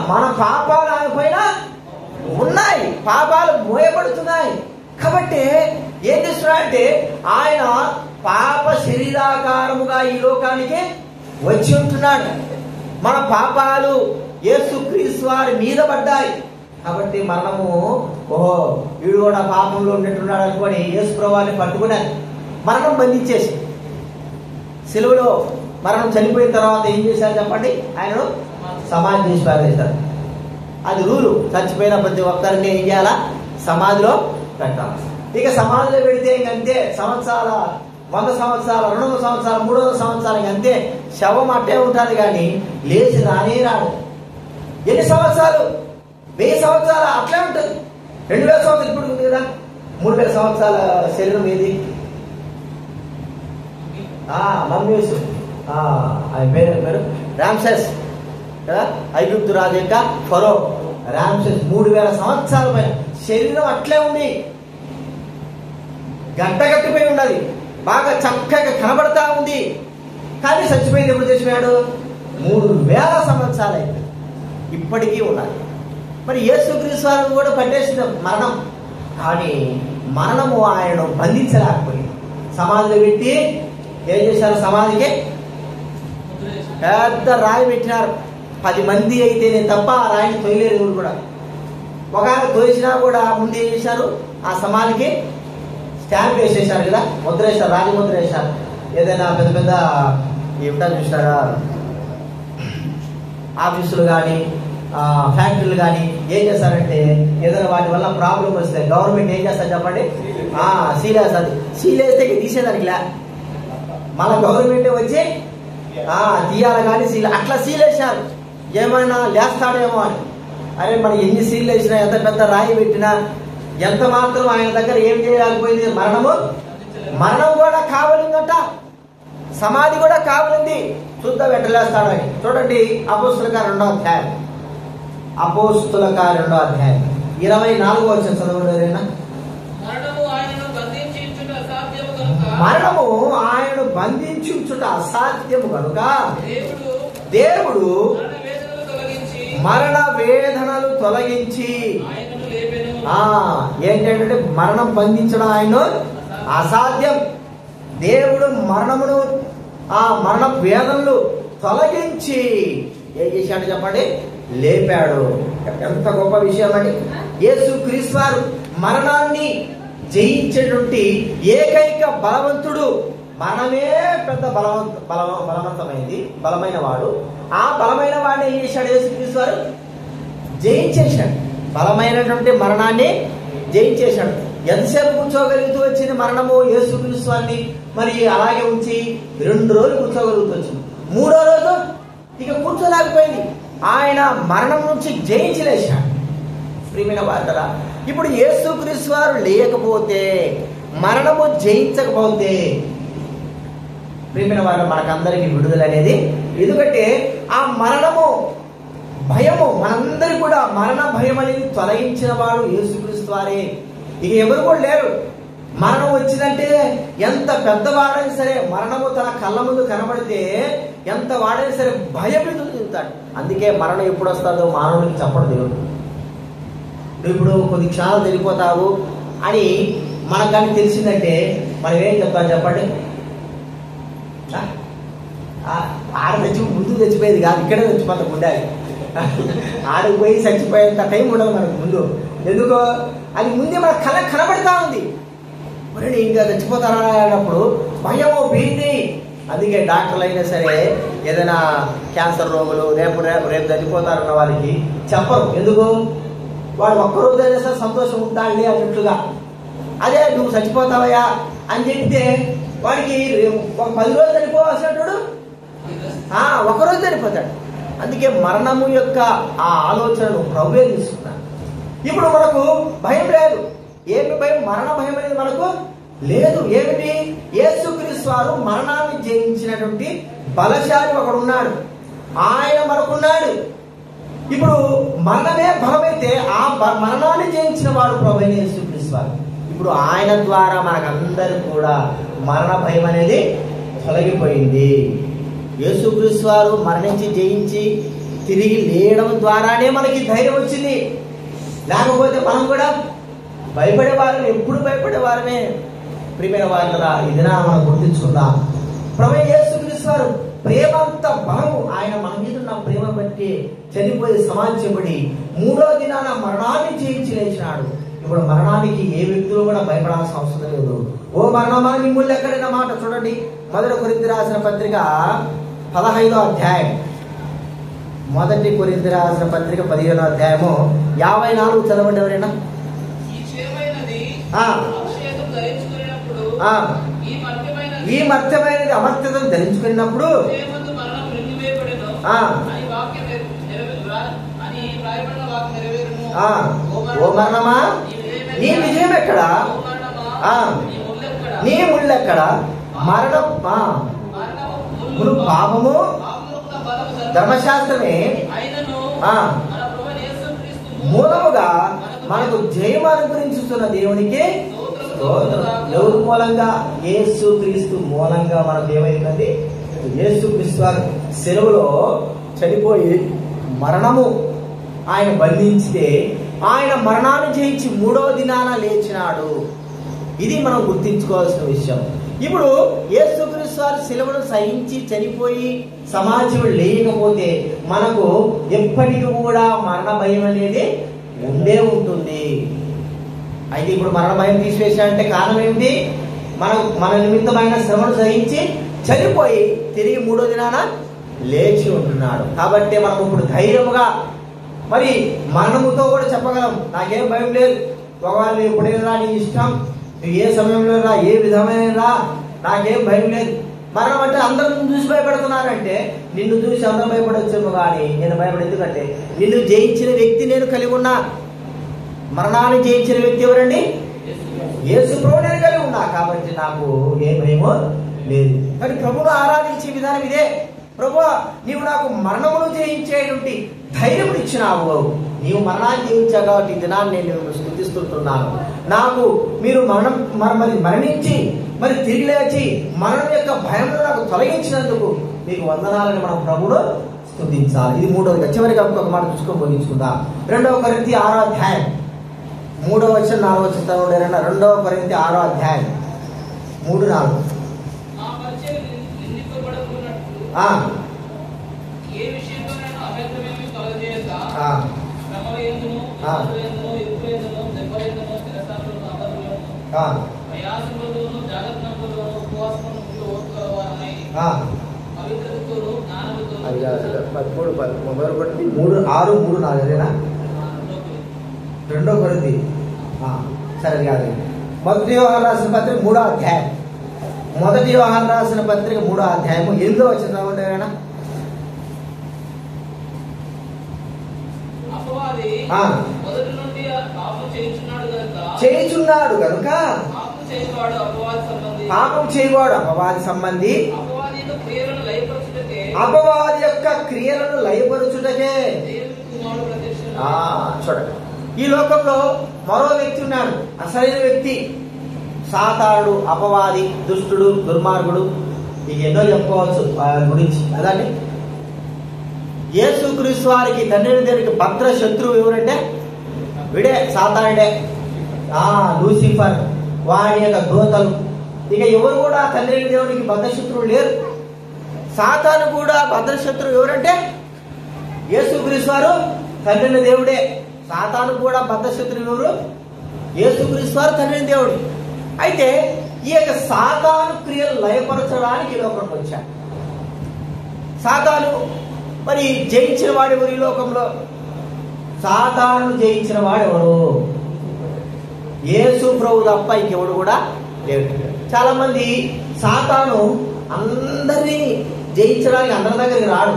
మన పాపాలు ఆయన పైన ఉన్నాయి, పాపాలు మోయబడుతున్నాయి. కాబట్టి ఏం చేస్తున్నాడంటే ఆయన పాప శరీరాకారముగా ఈ లోకానికి వచ్చి ఉంటున్నాడు. మన పాపాలు యేసుక్రీస్తు వారి మీద పడ్డాయి. కాబట్టి మరణము ఓహో వీడు కూడా పాపంలో ఉన్నట్టున్నాడు అనుకొని యేసు ప్రభువుని పట్టుకున్నాడు. మరణం బంధించేసి సిలువలో మరణం చనిపోయిన తర్వాత ఏం చేశారు చెప్పండి? ఆయనను సమాధి చేసి పారేశారు. అది రూలు. చచ్చిపోయిన ప్రతి ఒక్కరిని ఏం చేయాలా? సమాధిలో పెట్టాలి. ఇక సమాధిలో పెడితే ఇంకంతే, సంవత్సరాల 100 సంవత్సరాలు 200 సంవత్సరాలు 300 సంవత్సరాలు ఇంకంతే, శవం అట్టే ఉంటుంది కానీ లేచి రానే రాడు. ఎన్ని సంవత్సరాలు? 1000 సంవత్సరాలు అట్లే ఉంటుంది. 2000 సంవత్సరాలు ఇప్పుడు ఉంది కదా, 3000 సంవత్సరాల శరీరం ఏది? మమ్మీస్, ఆయన పేరు రామ్సెస్ కదా, ఐగుప్తు రాజు యొక్క ఫరో రామ్సెస్. 3000 సంవత్సరాల పైన శరీరం అట్లే ఉంది, గట్టగట్టిపోయి ఉన్నది, బాగా చక్కగా కనబడతా ఉంది. కానీ చచ్చిపోయింది ఎప్పుడు చచ్చిపోయాడు? 3000 సంవత్సరాలు అయింది, ఇప్పటికీ ఉన్నది. మరి యేసుక్రీస్తు వారిని కూడా పట్టేసిన మరణం, కానీ మరణము ఆయనను బంధించలేకపోయింది. సమాధిలో పెట్టి ఏం చేశారు? సమాధికి పెద్ద రాయి పెట్టినారు. 10 మంది అయితేనే తప్ప ఆ రాయిని తొయలేరు ఎవరు కూడా. ఒకవేళ తోసినా కూడా ముందు ఏం చేశారు? ఆ సమాధికి స్టాంప్ వేసేసారు కదా, ముద్ర వేశారు, రాజముద్ర వేశారు. ఏదైనా పెద్ద పెద్ద ఏమిటా చూసారా, ఆఫీసులు కానీ ఫ్యాక్టరీలు కానీ ఏం చేస్తారంటే ఏదైనా వాటి వల్ల ప్రాబ్లం వస్తే గవర్నమెంట్ ఏం చేస్తారు చెప్పండి? సీల్ వేస్తుంది. సీల్ వేస్తే తీసేదానికి లే, మన గవర్నమెంటే వచ్చి తీయాలి కానీ సీల్ అట్లా సీల్ వేసారు. ఏమైనా లేస్తాడేమో అని. అరే మనం ఎన్ని సీల్ వేసినా, ఎంత పెద్ద రాయి పెట్టినా, ఎంత మాత్రం ఆయన దగ్గర ఏం చేయలేకపోయింది? మరణం కూడా కావాలిందట, సమాధి కూడా కావాలింది. చూద్దాం ఎట్లేస్తాడని. చూడండి అపోస్తుల కార్యం 2వ అధ్యాయం, అపోస్తుల కార్యం 2వ అధ్యాయం 24వ వచనం చదవలేనా? మరణము ఆయనను బంధించుట అసాధ్యము కనుక దేవుడు మరణ వేదనలు తొలగించి, ఏంటంటే మరణం బంధించడం ఆయన అసాధ్యం. దేవుడు మరణమును మరణ వేదనలు తొలగించి ఏం చేశాడు చెప్పండి? లేపాడు. ఎంత గొప్ప విషయం అండి! యేసుక్రీస్తు వారు మరణాన్ని జయించేటువంటి ఏకైక బలవంతుడు. మరణమే పెద్ద బలవంతమైంది, బలమైన వాడు. ఆ బలమైన వాడిని ఏం చేశాడు? యేసుక్రీస్తు వారు జయించేశాడు. బలమైనటువంటి మరణాన్ని జయించేశాడు. ఎంతసేపు కూర్చోగలుగుతూ వచ్చింది మరణము యేసుక్రీస్తు వారిని? మరి అలాగే ఉంచి 2 రోజులు కూర్చోగలుగుతూ వచ్చింది. 3వ రోజు ఇక కూర్చోలేకపోయింది. ఆయన మరణం నుంచి జయించలేశాడు. ప్రియమైన వార్తరా, ఇప్పుడు యేసుక్రీస్తు వారు లేకపోతే, మరణము జయించకపోతే, ప్రియమైన వారు మనకందరికి విడుదల అనేది. ఎందుకంటే ఆ మరణము భయము మనందరి కూడా, మరణ భయం అనేది తొలగించిన వాడు యేసుక్రీస్తు వారే. ఇక ఎవరు కూడా లేరు. మరణం వచ్చిందంటే ఎంత పెద్దవాడైనా సరే, మరణము తన కళ్ళ ముందు కనబడితే ఎంత వాడైనా సరే భయభీతులు చెందుతాడు. అందుకే మరణం ఎప్పుడు వస్తుందో మానవుడికి చెప్పడు దేవుడు. ఇప్పుడు కొద్ది క్షణాలు తెలిపోతావు అని మనకు కానీ తెలిసిందంటే మనం ఏం చెప్తాం చెప్పండి? ఆడ ముందు చచ్చిపోయేది కాదు, ఇక్కడే చచ్చిపోతాం. ఉండాలి ఆడికి పోయి చచ్చిపోయేంత టైం ఉండదు మనకు ముందు. ఎందుకో అది ముందే మన కళ కనబడతా ఉంది. మరి ఇంకా చచ్చిపోతారా అన్నప్పుడు భయము, భీతి. అందుకే డాక్టర్లు అయినా సరే ఏదైనా క్యాన్సర్ రోగులు రేపు చచ్చిపోతారన్న వాళ్ళకి చెప్పరు. ఎందుకు? వాడు ఒక్కరోజైనా సరే సంతోషం ఉంటాడులే అన్నట్లుగా. అదే నువ్వు చచ్చిపోతావయ్యా అని చెప్తే వాడికి 10 రోజులు చనిపోవాల్సినప్పుడు 1 రోజు చనిపోతాడు. అందుకే మరణము యొక్క ఆ ఆలోచనను ప్రభువే తీసుకున్నాడు. ఇప్పుడు మనకు భయం లేదు. ఏమి భయం? మరణ భయం అనేది మనకు లేదు. ఏమిటి? యేసుక్రీస్తు వారు మరణాన్ని జయించినటువంటి బలశాలి ఒకడున్నాడు, ఆయన మనకున్నాడు. ఇప్పుడు మరణమే బలమైతే ఆ మరణాన్ని జయించిన వాడు ప్రభువైన యేసుక్రీస్తు వారు. ఇప్పుడు ఆయన ద్వారా మనకందరూ కూడా మరణ భయం అనేది తొలగిపోయింది. యేసుక్రీస్తు వారు మరణించి జయించి తిరిగి లేయడం ద్వారానే మనకి ధైర్యం వచ్చింది. లేకపోతే మనం కూడా భయపడేవారమే, ఎప్పుడు భయపడేవారమే. ప్రియమైన వారులారా, ఇదినా మనం గుర్తించుకుందాం. ప్రభువైన యేసుక్రీస్తు వారు ప్రేమంత బలము, ఆయన మన మీద ఉన్న ప్రేమ బట్టి చనిపోయి సమాధించబడి 3వ దినాన మరణాన్ని జయించి లేచినాడు. ఇప్పుడు మరణానికి ఏ వ్యక్తులు కూడా భయపడాల్సిన అవసరం లేదు. ఓ మరణమా, నీ ముళ్ళు ఎక్కడైనా మాట చూడండి. 1 కొరింథీ రాసిన పత్రిక 15వ అధ్యాయం, మొదటి కొరింథీయులకు రాసిన పత్రిక 15వ అధ్యాయము 54 చదవండి ఎవరైనా. ఈ మర్త్యమైనది అమర్త్యతను ధరించుకున్నప్పుడు ఓ మరణమా నీ విజయం ఎక్కడా, నీ ముళ్ళెక్కడా, మరణం పాపము ధర్మశాస్త్రమే మూలముగా మనకు జయం అనుగ్రహించుతున్న దేవునికి ఎవరి మూలంగా, యేసు క్రీస్తు మూలంగా మనకు ఏమైందండి, యేసు క్రీస్తు వారు సెలవులో చనిపోయి మరణము ఆయన బంధించితే ఆయన మరణాన్ని జయించి 3వ దినాన లేచినాడు. ఇది మనం గుర్తించుకోవాల్సిన విషయం. ఇప్పుడు యేసుక్రీస్తు వారు శిలువను సహించి చనిపోయి సమాజం లేకపోతే మనకు ఎప్పటికీ కూడా మరణ భయం అనేది ఉండే ఉంటుంది. అయితే ఇప్పుడు మరణ భయం తీసివేశాడంటే కారణం ఏమిటి? మన నిమిత్తమైన శ్రమను సహించి చనిపోయి తిరిగి 3వ దినాన లేచి ఉంటున్నాడు. కాబట్టి మనం ఇప్పుడు ధైర్యముగా మరి మరణముతో కూడా చెప్పగలం, నాకేం భయం లేదు, ఒకవేళ ఎప్పుడైనా నీ ఇష్టం, నువ్వు ఏ సమయంలో రా, ఏ విధమైన రా, నాకేం భయం లేదు. మరణం అంటే అందరూ చూసి భయపడుతున్నారంటే నిన్ను చూసి అందరూ భయపడొచ్చేమో కానీ నేను భయపడి, ఎందుకంటే నిన్ను జయించిన వ్యక్తి నేను కలిగి ఉన్నా. మరణాన్ని జయించిన వ్యక్తి ఎవరండి? యేసు ప్రభువు నేను కలిగి ఉన్నా. కాబట్టి నాకు ఏ భయమో లేదు. కానీ ప్రభువును ఆరాధించే విధానం ఇదే. ప్రభువా, నీవు నాకు మరణమును జయించేటువంటి ధైర్యం ఇచ్చినావు, నీవు మరణాన్ని జయించావు కాబట్టి ఈ దినాన్ని నేను స్తుతిస్తుంటున్నాను. నాకు మీరు మరణించి మరి తిరిగి లేచి మరణం యొక్క భయంలో నాకు తొలగించినందుకు మీకు వందనాలని మనం ప్రభువును స్తుతించాలి. ఇది 3వదిగా. చివరిగా ఇంకొక మాట చూసుకొని ముగించుకుందాం. 2వ కొరింథీ 6వ అధ్యాయం 3వ వచనం 4వ వచనం. 2వ కొరింథీ 6వ అధ్యాయం 3-4. రెండో కొరింథీ సరే కాదు. మొదటి యోహాను రాసిన పత్రిక 3వ అధ్యాయం, మొదటి యోహాను రాసిన పత్రిక 3వ అధ్యాయము 8వ వచనం ఉండేనా? చేయుచున్నాడు కనుక పాపం చేయవాడు అపవాది సంబంధి, అపవాది యొక్క క్రియలను లయపరుచుటకే. చూడండి, ఈ లోకంలో మరో వ్యక్తి ఉన్నాడు, అసలైన వ్యక్తి, సాతానుడు, అపవాది, దుష్టుడు, దుర్మార్గుడు, ఇక ఎన్నో చెప్పుకోవచ్చు వారి గురించి. అదండి యేసుక్రీస్తు వారికి తండ్రి దేవునికి భద్ర శత్రువు ఎవరంటే వీడే, సాతానుడే, లూసిఫర్, వాడి యొక్క దూతలు. ఇక ఎవరు కూడా తండ్రి దేవునికి భద్ర శత్రువు లేరు. సాతాను కూడా భద్ర శత్రువు ఎవరంటే యేసుక్రీస్తు వారు తండ్రి దేవుడే. సాతాను కూడా భద్ర శత్రువు ఎవరు? యేసుక్రీస్తు వారు తండ్రి దేవుడు. అయితే ఈ యొక్క సాతాను క్రియలు లయపరచడానికి ఈ లోకంలోకి వచ్చాడు. సాతాను మరి జయించిన వాడెవరు ఈ లోకంలో? సాతాను జయించిన వాడెవరు? యేసు ప్రభు తప్ప ఇంకెవడు కూడా లేడు. చాలా మంది సాతాను అందరినీ జయించడానికి అందరి దగ్గరికి రాడు.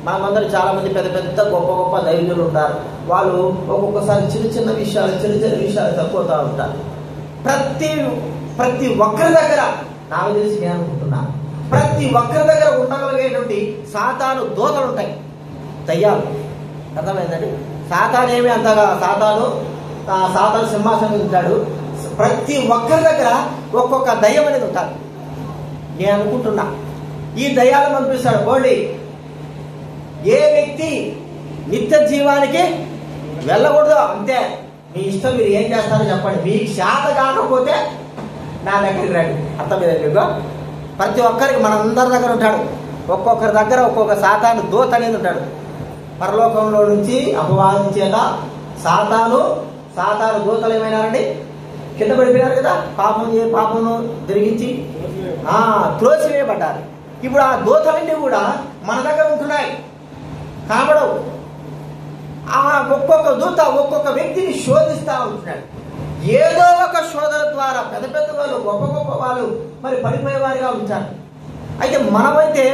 మనమందరూ చాలా మంది పెద్ద పెద్ద గొప్ప గొప్ప దైవజనులు ఉంటారు. వాళ్ళు ఒక్కొక్కసారి చిన్న చిన్న విషయాలు తక్కువతా ఉంటారు. ప్రతి ఒక్కరి దగ్గర నాకు తెలిసి నేను అనుకుంటున్నాను, ప్రతి ఒక్కరి దగ్గర ఉండగలిగేటువంటి సాతాను దూతలు ఉంటాయి, దయ్యాలు. అర్థమైందండి? సాతాను ఏమి అంతగా, సాతాను సింహాసనం ఉంటాడు. ప్రతి ఒక్కరి దగ్గర ఒక్కొక్క దయ్యం అనేది ఉంటారు. నేను అనుకుంటున్నా ఈ దయ్యాలు పంపిస్తాడు పోండి. ఏ వ్యక్తి నిత్య జీవానికి వెళ్ళకూడదు, అంతే. మీ ఇష్టం, మీరు ఏం చేస్తారో చెప్పండి. మీకు శాత కాకపోతే నా దగ్గరికి రండి. అర్థమైంది మీకు? ప్రతి ఒక్కరికి మనందరి దగ్గర ఉంటాడు. ఒక్కొక్కరి దగ్గర ఒక్కొక్క సాతాను దూత అనేది ఉంటాడు. పరలోకంలో నుంచి అపవాది చేత సాతాను దూతలు ఏమైనారండి? కింద పడిపోయారు కదా, పాపమును జరిగించి త్రోసివేయబడ్డారు. ఇప్పుడు ఆ దూతలన్నీ కూడా మన దగ్గర ఉంటున్నాయి, కనబడవు. ఆ ఒక్కొక్క దూత ఒక్కొక్క వ్యక్తిని శోధిస్తూ ఉంటున్నాడు. ఏదో ఒక శోధన ద్వారా పెద్ద పెద్ద వాళ్ళు, గొప్ప గొప్ప వాళ్ళు మరి పడిపోయేవారిగా ఉంటారు. అయితే మనమైతే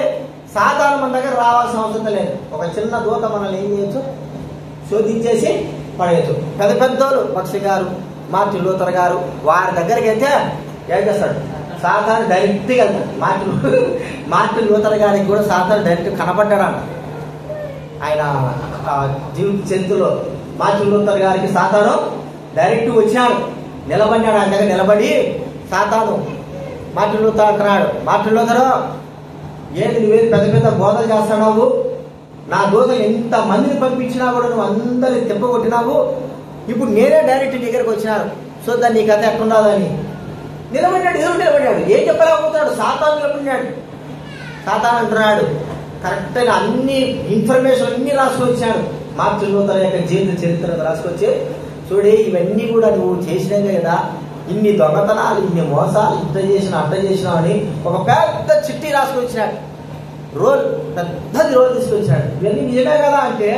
సాధారణ మన దగ్గర రావాల్సిన అవసరం లేదు. ఒక చిన్న దూత మనల్ని ఏం చేయొచ్చు, శోధించేసి పడేయచ్చు. పెద్ద పెద్దోళ్ళు పక్షి గారు, మార్టిన్ లూథర్ గారు, వారి దగ్గరికి అయితే ఏం చేస్తాడు, సాధారణ డైరెక్ట్గా వెళ్తాడు. మార్టిన్ లూథర్ గారికి కూడా సాధారణ డైరెక్ట్ కనపడ్డాడు. ఆయన జీవిత చరిత్రలో మార్టిన్ లూథర్ గారికి సాతాను డైరెక్ట్ వచ్చాడు, నిలబడ్డాడు. ఆయన దగ్గర నిలబడి సాతాను మార్టిన్ లూథర్ అంటున్నాడు, మార్టిన్ లూథరు ఏంటి నువ్వేది పెద్ద పెద్ద బోధలు చేస్తున్నావు, నా దూతలు ఎంత మందిని పంపించినా కూడా నువ్వు అందరిని తిప్పగొట్టినావు, ఇప్పుడు నేనే డైరెక్ట్ నీ దగ్గరకు వచ్చినాను, సో దాన్ని నీ కథ ఎట్లుండాలని నిలబడ్డాడు. ఎదురు నిలబడ్డాడు, ఏం చెప్పలేకపోతున్నాడు. సాతాను నిలబడినాడు. సాతాను అంటున్నాడు, కరెక్ట్ అయిన అన్ని ఇన్ఫర్మేషన్ అన్ని రాసుకొచ్చాడు. మార్టిన్ లూథర్ యొక్క జీవిత చరిత్ర రాసుకొచ్చి, చూడే ఇవన్నీ కూడా నువ్వు చేసినావే కదా, ఇన్ని దొంగతనాలు, ఇన్ని మోసాలు, ఇంత చేసినా అంత చేసినావు అని ఒక పెద్ద చిట్టి రాసుకొచ్చినాడు. పెద్దది రోల్ తీసుకొచ్చాడు. ఇవన్నీ నిజమే కదా అంటే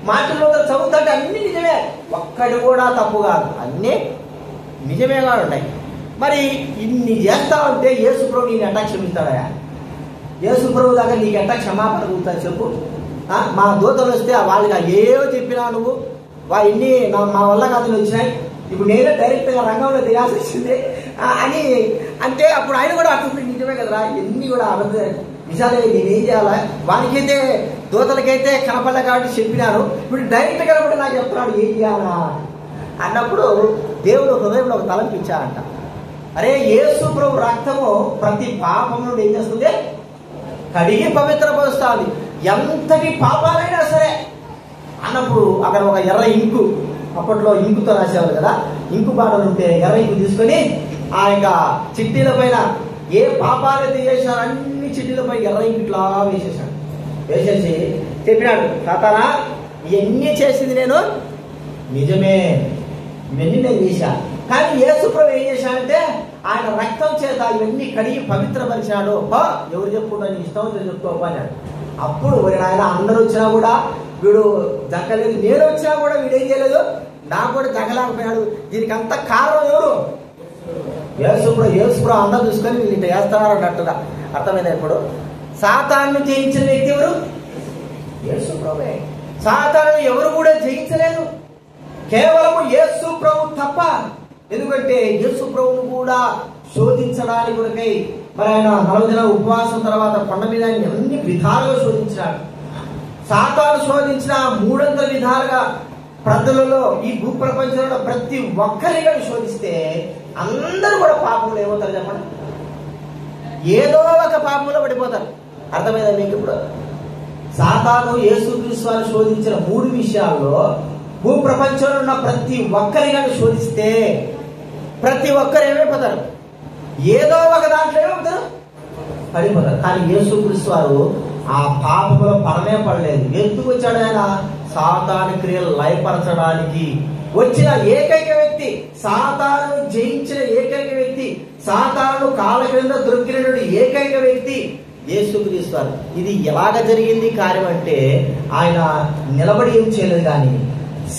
మార్టిన్ లూథర్ చదువుతుంటే అన్ని నిజమే, ఒక్కటి కూడా తప్పు కాదు, అన్నీ నిజమేగా ఉంటాయి. మరి ఇన్ని చేస్తా ఉంటే యేసు ప్రభు నేను ఎట్టా క్షమిస్తాడా? యేసు ప్రభు దగ్గర నీకు ఎట్టా క్షమాపణ కలుగుతా చెప్పు. మా దూతలు వస్తే వాళ్ళకి ఏవో చెప్పినా నువ్వు ఇన్ని మా వల్ల కథలు వచ్చినాయి, ఇప్పుడు నేనే డైరెక్ట్గా రంగంలో దిగాల్సి వచ్చింది అని అంటే అప్పుడు ఆయన కూడా అటు నిజమే కదరా, ఎన్ని కూడా అబద్ధ నిజాలే, నేనేం చేయాలా? వానికైతే దూతలకైతే కనపడలే కాబట్టి చెప్పినాను, ఇప్పుడు డైరెక్ట్ కనపడి నాకు చెప్తున్నాడు ఏం చేయాలా అన్నప్పుడు దేవుడు హృదయంలో ఒక తలంపు ఇచ్చాడంట. అరే యేసు ప్రభు రక్తము ప్రతి పాపం నుండి ఏం చేస్తుంది, కడిగి పవిత్రపరుస్తుంది, ఎంతటి పాపాలైనా సరే అన్నప్పుడు అక్కడ ఒక ఎర్ర ఇంకు, అప్పట్లో ఇంకుతో రాసేవారు కదా, ఇంకు బాటలు ఉంటే ఎర్ర ఇంకు తీసుకొని ఆ యొక్క చిట్టీల పైన ఏ పాపాలైతే చేశారో అన్ని చిట్టీలపై ఎర్ర ఇంకు ఇట్లా వేసేసాడు. వేసేసి చెప్పినాడు, సాతానా ఇవన్నీ చేసింది నేను నిజమే, ఇవన్నీ నేను చేశా, కానీ యేసు ప్రభు ఏం చేశాడంటే ఆయన రక్తం చేత ఇవన్నీ కడిగి పవిత్రపరిచాడు. ఎవరు చెప్పుకుంటా నీ ఇష్టం చెప్పుకోపా అన్నాడు. అప్పుడు ఆయన అందరూ వచ్చినా కూడా వీడు దక్కలేదు, నేను వచ్చినా కూడా వీడేం చేయలేదు, నాకు కూడా దక్కలేకపోయాడు. దీనికి అంత కారణం ఎవరు? యేసు ప్రభు అందరూ చూసుకొని వీళ్ళు ఇట్లా చేస్తున్నారు అన్నట్టుగా అర్థమైంది. ఇప్పుడు సాతాను జయించిన వ్యక్తి ఎవరు? యేసు ప్రభువే. సాతాను ఎవరు కూడా జయించలేదు, కేవలం యేసు ప్రభు తప్ప. ఎందుకంటే యేసు ప్రభువును కూడా శోధించడానికి కొరకై మరి ఆయన 40 దినాల ఉపవాసం తర్వాత కొండ మీద అన్ని విధాలుగా శోధించినాడు. సాతాను శోధించిన 300 విధాలుగా ప్రజలలో ఈ భూప్రపంచంలో ప్రతి ఒక్కరిగా శోధిస్తే అందరూ కూడా పాపంలో ఏమవుతారు చెప్పండి, ఏదో ఒక పాపంలో పడిపోతారు. అర్థమైందా మీకు? ఇప్పుడు సాతాను యేసుక్రీస్తు వారు శోధించిన 3 విషయాల్లో భూప్రపంచంలో ఉన్న ప్రతి ఒక్కరిగా శోధిస్తే ప్రతి ఒక్కరు ఏమైపోతారు, ఏదో ఒక దాంట్లో ఏమవుతారు, పడిపోతారు. కానీ యేసుక్రీస్తు వారు ఆ పాపంలో పడనే పడలేదు. ఎందుకు వచ్చాడు ఆయన? సాతాను క్రియలు లయపరచడానికి వచ్చిన ఏకైక వ్యక్తి, సాతాను జయించిన ఏకైక వ్యక్తి, సాతాను కాళ్ళ క్రింద దొరికిన ఏకైక వ్యక్తి యేసుక్రీస్తు వారు. ఇది ఎలాగ జరిగింది కార్యం అంటే ఆయన నిలబడి ఏం చేయలేదు, కానీ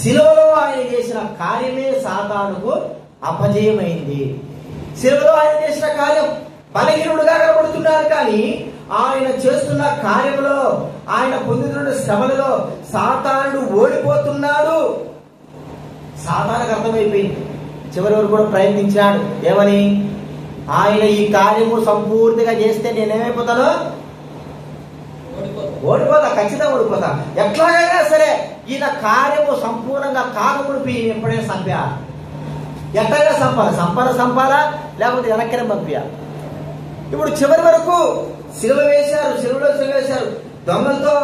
శిలువలో ఆయన చేసిన కార్యమే సాతానుకు అపజయమైంది. శిలువలో ఆయన చేసిన కార్యం బలహీనుడుగా కనబడుతున్నారు, కానీ ఆయన చేస్తున్న కార్యంలో, ఆయన పొందుతున్న శ్రమలలో సాతానుడు ఓడిపోతున్నాడు. సాతానుకు అర్థమైపోయింది. చివరి వరకు కూడా ప్రయత్నించాడు. ఏమని? ఆయన ఈ కార్యము సంపూర్తిగా చేస్తే నేనేమైపోతాను, ఓడిపోతా, ఖచ్చితంగా ఓడిపోతా. ఎట్లాగైనా సరే ఈయన కార్యము సంపూర్ణంగా కాకముడిపి ఎప్పుడైనా చంపా, ఎట్లయినా సంపాలా లేకపోతే వెనక్కిన పంపియా. ఇప్పుడు చివరి వరకు సిలువ వేశారు, దొంగలతో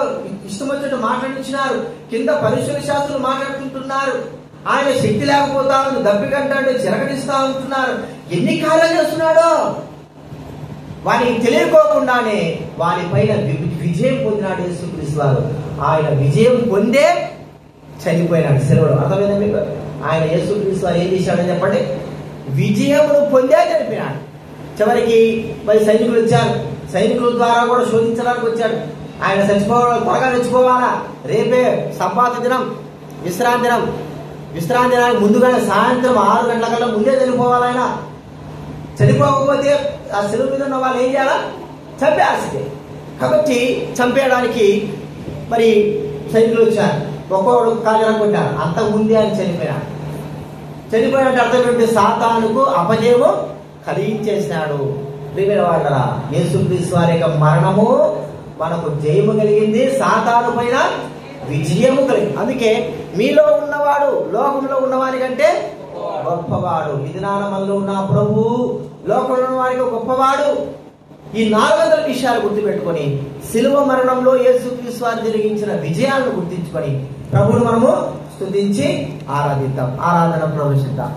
ఇష్టం వచ్చినట్టు మాట్లాడించినారు, కింద పరిశుద్ధ శాస్త్రులు మాట్లాడుకుంటున్నారు, ఆయన శక్తి లేకపోతా దప్పికంటాడు, చిరకడిస్తా ఉంటున్నారు. ఎన్ని కార్యాలు చేస్తున్నాడో వానికి తెలియకోకుండానే వారి పైన విజయం పొందినాడు యేసుక్రీస్తు వారు. ఆయన విజయం పొందే చనిపోయినాడు శిలువలో. అర్థమైందా మీకు? ఆయన యేసుక్రీస్తు వారు ఏం చేశాడని చెప్పండి, విజయమును పొందే చనిపోయినాడు. చివరికి మరి సైనికులు వచ్చారు, సైనికుల ద్వారా కూడా శోధించడానికి వచ్చాడు. ఆయన చచ్చిపోవాలి, త్వరగా చచ్చిపోవాలా, రేపే సబ్బాతు దినం, విశ్రాంతి దినం. విశ్రాంతి దినానికి ముందుగానే సాయంత్రం 6 గంటల ముందే చనిపోవాలి. ఆయన చనిపోకపోతే ఆ సెలవు మీద ఉన్న వాళ్ళు ఏం చేయాలా? చంపేయాల్సిందే. కాబట్టి చంపేయడానికి మరి సైనికులు వచ్చారు. ఒక్కొక్కడు కాజన కొట్టారు. అంతకుముందే ఆయన చనిపోయాడు. చనిపోయినట్టు అర్థం ఏంటి? సాతానుకు అపజయము కలిగించేసినాడు. ప్రియమైన వాళ్ళరా, యేసుక్రీస్తు వారి యొక్క మరణము మనకు జయము కలిగింది, సాతాను పైన విజయము కలిగింది. అందుకే మీలో ఉన్నవాడు లోకంలో ఉన్నవాడి కంటే గొప్పవాడు. ఇది మనలో ఉన్న ప్రభు లోకంలో ఉన్న వాడికి గొప్పవాడు. ఈ 400 విషయాలు గుర్తుపెట్టుకొని శిలువ మరణంలో యేసుక్రీస్తు వారు జరిగించిన విజయాలను గుర్తించుకొని ప్రభువును మనము స్తుతించి ఆరాధిద్దాం. ఆరాధన ప్రవేశిద్దాం.